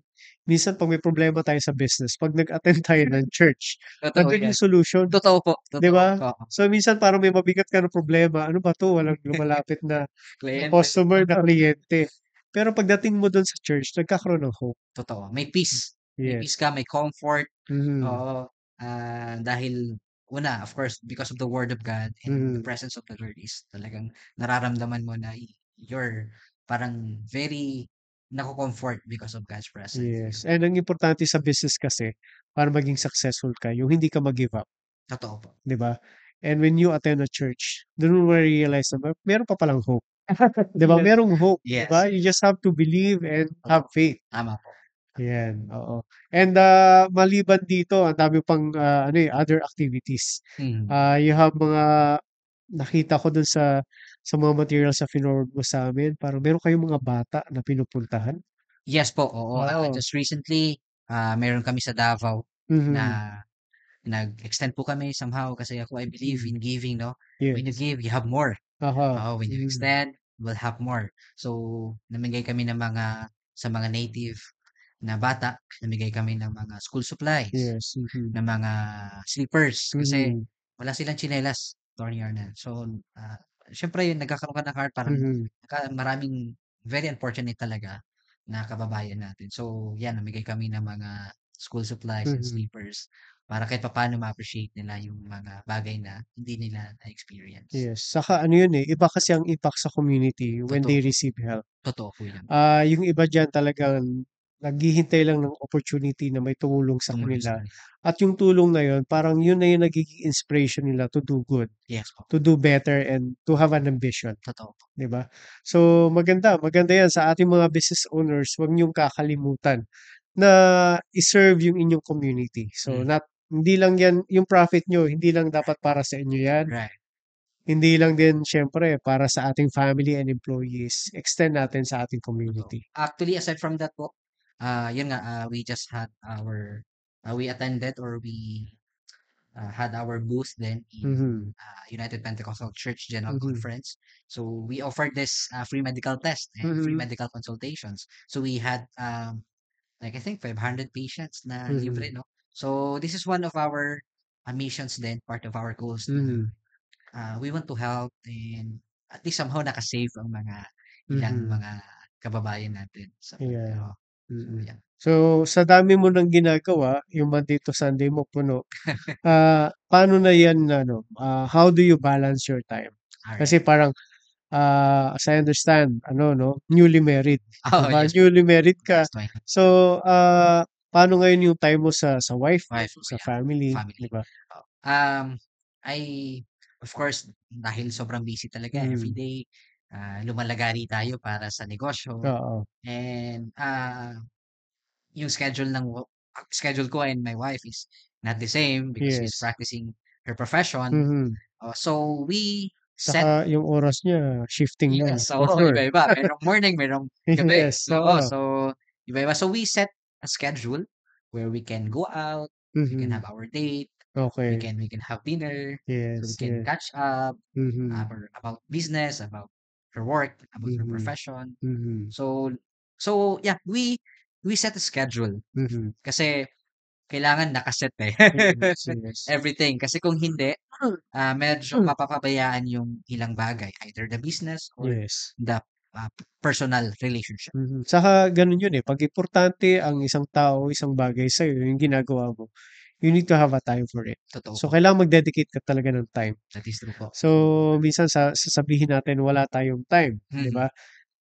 minsan 'pag may problema tayo sa business, 'pag nag-attend tayo ng church, Totoo nandiyan 'yan. yung solution, Totoo po, 'di totoo, ba? oo. So, minsan parang may mabigat ka na problema, ano ba 'to, walang lumalapit na Kliyente. customer, na kliyente. Pero pagdating mo dun sa church, nagkakaroon ng hope. Totoo, may peace. May peace Yes. ka, may comfort, Mhm. oo. Dahil una, of course, because of the word of God and the Mhm. presence of the Lord is talagang nararamdaman mo na you're parang very nako-comfort because of God's presence. Yes, and ang importante sa business kasi, para maging successful ka, yung hindi ka mag-give up, Totoo po. 'di ba? And when you attend a church, dun mo ma-realize na meron pa palang hope. 'Di ba, Yes. merong hope, 'di Yes. ba? You just have to believe and have Totoo. faith. Tama po. Yan, oo. And, maliban dito ang dami pang, other activities. Mhm. You have mga nakita ko dun sa mga materials na finorward mo sa'min, parang meron kayong mga bata na pinupuntahan? Yes po, oo. Oo. Just recently, meron kami sa Davao Mhm. na nag-extend po kami somehow kasi ako I believe Mm. in giving, 'no? When you Yes. give, you have more. Aha, Oo, when you mhm. extend, we'll have more. So, namigay kami ng sa mga native na bata, namigay kami ng mga school supplies, Yes, mhm. ng mga slippers kasi Mhm. wala silang tsinelas, Attorney Arnel. So, siyempre nagkakaroon ka ng heart parang Mhm. maraming very unfortunate talaga na kababayan natin. So, 'yan namigay kami ng mga school supplies and Mhm. slippers para kahit papaano ma-appreciate nila yung mga bagay na hindi nila na-experience. Yes, saka ano yun, iba kasi ang impact sa community when Totoo they po. receive help. Totoo po 'yan. Yung iba diyan talagang naghihintay lang ng opportunity na may tumulong sa Tumulong sa kanila kanila. at yung tulong na yun parang yun na yung nagiging inspiration nila to do good, Yes po. to do better and to have an ambition, Totoo po. 'di ba? So maganda yan sa ating mga business owners, wag niyong kakalimutan na i-serve yung inyong community. So Mm. hindi lang yan yung profit niyo, hindi lang dapat para sa inyo yan. Right. Hindi lang din siyempre para sa ating family and employees, extend natin sa ating Totoo. community. Actually, aside from that po, yun nga, we just had we attended or we had our booth then in Mhm. United Pentecostal Church General Mhm. Conference. So we offered this free medical test and free Mhm. medical consultations. So we had like I think 500 patients na libre, Mhm. no? So this is one of our missions then, part of our goals na Mhm. we want to help and at least somehow naka-save ang mga ilang Mhm. mga kababayan natin sa Ayan, So, mm. yan. So sa dami mo ng ginagawa, yung Monday to Sunday mo puno, paano na yan how do you balance your time? Alright. Kasi parang, as I understand newly married, 'di Oo, ba? yes po. Newly married ka. Yes, may So, paano ngayon yung time mo sa wife mo, Wife ko sa yan, family, 'di family. ba? Um, I of course, dahil sobrang busy talaga everyday, lumalagari tayo para sa negosyo Oo. and, yung schedule ko and my wife is not the same because she's Yes. practicing her profession. Mhm. So we set Saka yung oras niya shifting na Yes, for oo, sure. iba-iba. Merong morning, merong gabi. Yes, Oo, oo. so iba-iba. So we set a schedule where we can go out, we can Mhm. have our date, we Okay. can we can have dinner, so we Yes, can yes. catch up Mhm. about business, about her work, about her Mhm. profession. Mhm. So yeah, we set a schedule Mhm. kasi kailangan nakaset eh. Yes, yes. Everything. Kasi kung hindi, medyo mapapabayaan yung ilang bagay, either the business or Yes. the personal relationship. Mhm. Saka gano'n yun, eh, 'pag importante ang isang tao, isang bagay sa'yo, yung ginagawa mo, you need to have a time for it. Totoo So, po. kailangan mag-dedicate ka talaga ng time. That is true po. So, minsan sasabihin natin wala tayong time, 'di Mhm. ba?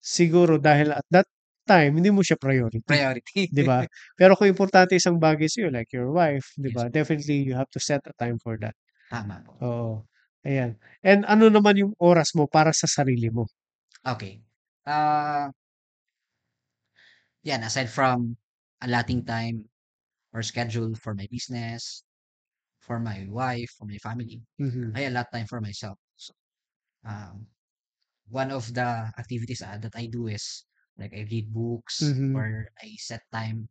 Siguro dahil at that time hindi mo siya priority, Priority. 'di ba? Pero kung importante isang bagay sa'yo like your wife, 'di Yes ba, po. definitely you have to set a time for that. Tama po. Oo, ayan. And ano naman yung oras mo para sa sarili mo? Okay. Yan, aside from allotting time or schedule for my business, for my wife, for my family, Mhm. I allot time for myself. So, um, one of the activities that I do is like I read books Mhm. or I set time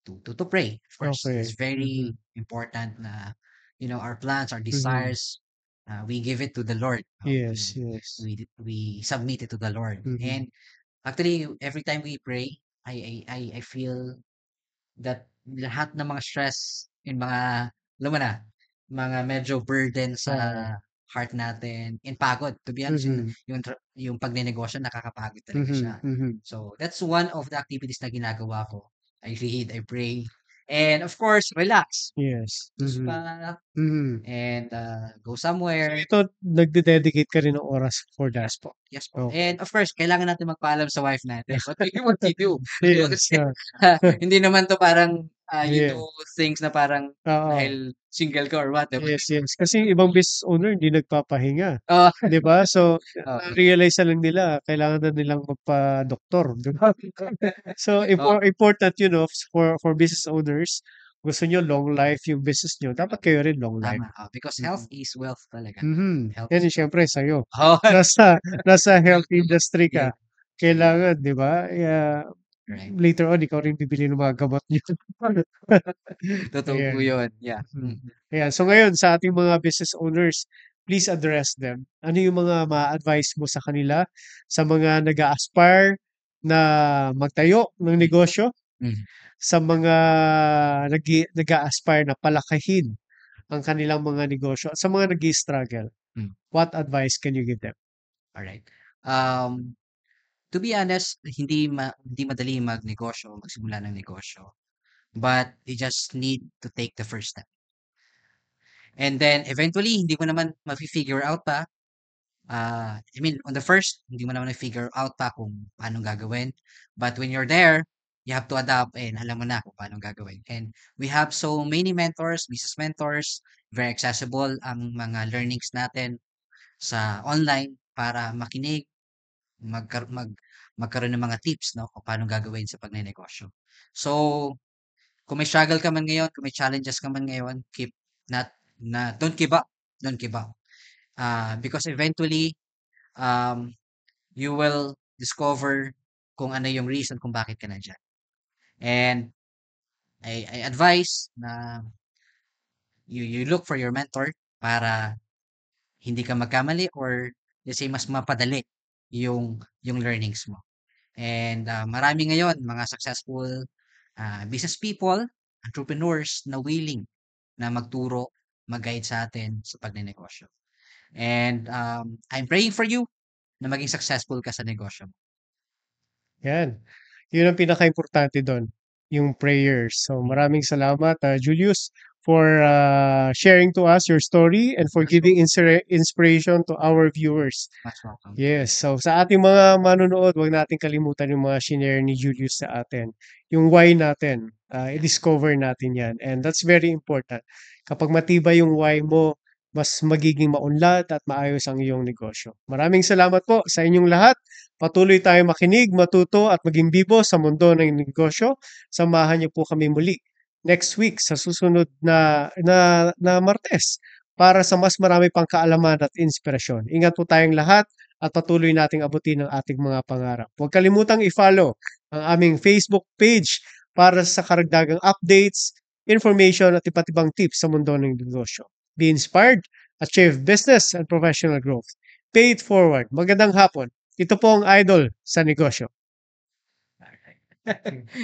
to pray. Of course, it's Okay. very Mhm. important na our plans, our Mhm. desires, we give it to the Lord. Yes, yes. We submit it to the Lord. Mhm. And actually, every time we pray, I feel that lahat ng mga stress and mga alam mo na, mga medyo burden sa Oo. heart natin and pagod. To be honest, Mhm. yung pagnenegosyo nakakapagod talaga siya. Mhm, mhm. So, that's one of the activities na ginagawa ko. I read, I pray, and of course, relax. Yes. Mhm. Spa, Mhm. and go So, somewhere. ito nagde-dedicate ka rin ng oras for that? Yes po, yes po. Okay. And of course, kailangan natin magpaalam sa wife natin. What we do. Yes, Kasi hindi naman 'to parang, you do Yeah. things na parang Oo. dahil single ka or what, 'di ba? Yes, yes. Kasi yung ibang business owner hindi nagpapahinga, Oo. 'di ba? So, Oo. na-realize na lang nila kailangan na nilang magpa-doktor, 'di ba? So, Oo. important for business owners, gusto niyo long life yung business niyo, dapat kayo rin long life. Tama, because health Mm. is wealth talaga. Mhm. Health Yan is yung wealth. siyempre sa'yo. Oo. Nasa health industry Yeah. ka, kailangan 'di ba, Right. later on ikaw rin bibili ng mga gamot niyo. Totoo po Ayan. yun, yeah. Mhm. Ayan, so ngayon sa ating mga business owners, please address them. Ano yung mga ma-a-advice mo sa kanila, sa mga nag-a-aspire na magtayo ng negosyo, Mhm. sa mga nag-a-aspire na palakihin ang kanilang mga negosyo, at sa mga nag-i-struggle? Hmm. What advice can you give them? Alright. To be honest, hindi madali magnegosyo, magsimula ng negosyo. But you just need to take the first step. And then eventually, hindi mo naman mafi-figure out pa. I mean, on the first, hindi mo naman na-figure out pa kung paano gagawin. But when you're there, you have to adapt and alam mo na kung paano gagawin. And we have so many mentors, business mentors, very accessible ang mga learnings natin sa online para makinig, magkaroon ng mga tips, no, kung paano gagawin sa pagnenegosyo. So, kung may struggle ka man ngayon, kung may challenges ka man ngayon, don't give up. Don't give up. Because eventually, you will discover kung ano yung reason kung bakit ka nandiyan. And I advise na you look for your mentor para hindi ka magkamali or let's say mas mapadali yung learnings mo. And marami ngayon mga successful business people, entrepreneurs na willing na magturo, mag-guide sa atin sa pagnenegosyo. And I'm praying for you na maging successful ka sa negosyo mo. Yan. Yun ang pinakaimportante do'n, yung prayers. So, maraming salamat, Julius, for sharing to us your story and for giving inspiration to our viewers. Mas welcome. Yes. So, sa ating mga manonood, wag nating kalimutan yung mga shinare ni Julius sa atin. Yung why natin, i-discover natin yan. And that's very important. Kapag matibay yung why mo, mas magiging maunlad at maayos ang iyong negosyo. Maraming salamat po sa inyong lahat. Patuloy tayong makinig, matuto at maging bibo sa mundo ng negosyo. Samahan niyo po kami muli next week sa susunod na Martes para sa mas marami pang kaalaman at inspirasyon. Ingat po tayong lahat at patuloy nating abutin ang ating mga pangarap. Huwag kalimutang i-follow ang aming Facebook page para sa karagdagang updates, information at iba't ibang tips sa mundo ng negosyo. Be inspired, achieve business and professional growth. Pay it forward. Magandang hapon. Ito po ang idol sa negosyo.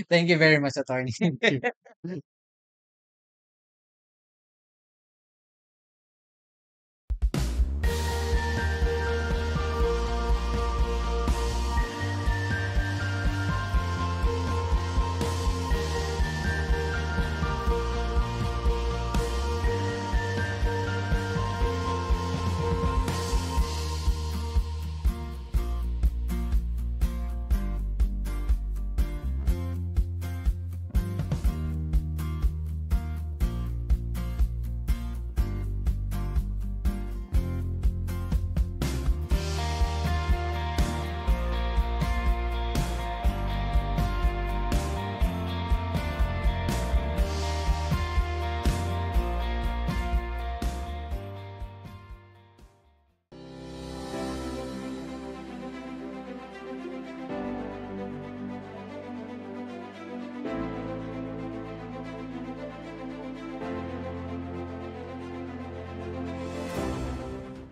Thank you very much, Attorney.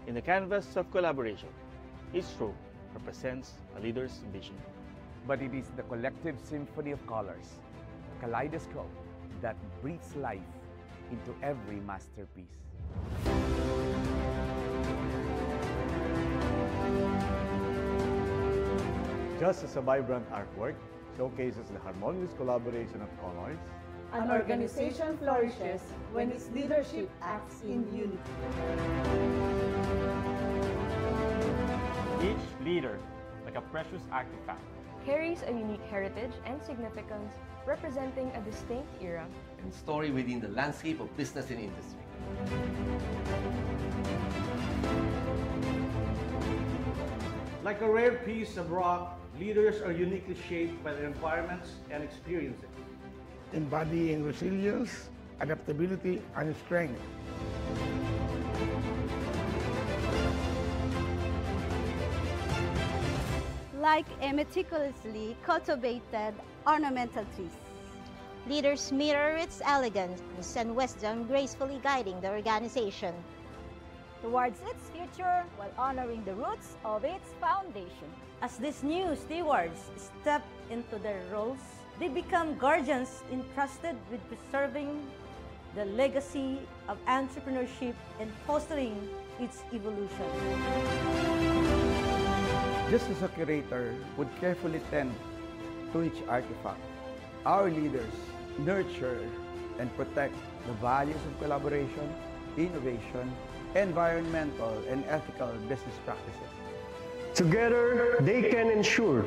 In the canvas of collaboration, each stroke represents a leader's vision. But it is the collective symphony of colors, a kaleidoscope that breathes life into every masterpiece. Just as a vibrant artwork showcases the harmonious collaboration of colors, An organization flourishes when its leadership acts in unity. Each leader, like a precious artifact, carries a unique heritage and significance representing a distinct era and story within the landscape of business and industry. Like a rare piece of rock, leaders are uniquely shaped by their environments and experiences, embodying resilience, adaptability, and strength. Like a meticulously cultivated ornamental trees, leaders mirror its elegance and wisdom, gracefully guiding the organization towards its future while honoring the roots of its foundation. As these new stewards step into their roles, they become guardians entrusted with preserving the legacy of entrepreneurship and fostering its evolution. Just as a curator would carefully tend to each artifact, our leaders nurture and protect the values of collaboration, innovation, environmental and ethical business practices. Together, they can ensure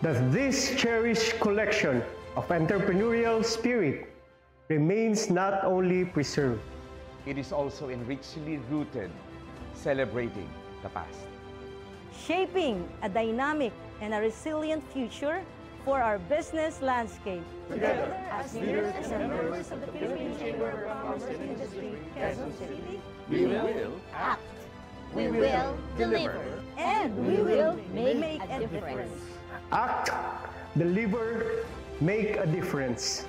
that this cherished collection of entrepreneurial spirit remains not only preserved, it is also richly rooted, celebrating the past, shaping a dynamic and a resilient future for our business landscape. Together, as leaders and members of the Philippine Chamber of Commerce and Industry, Quezon City, we will act, we will deliver, and we will make a difference. Act, deliver, make a difference.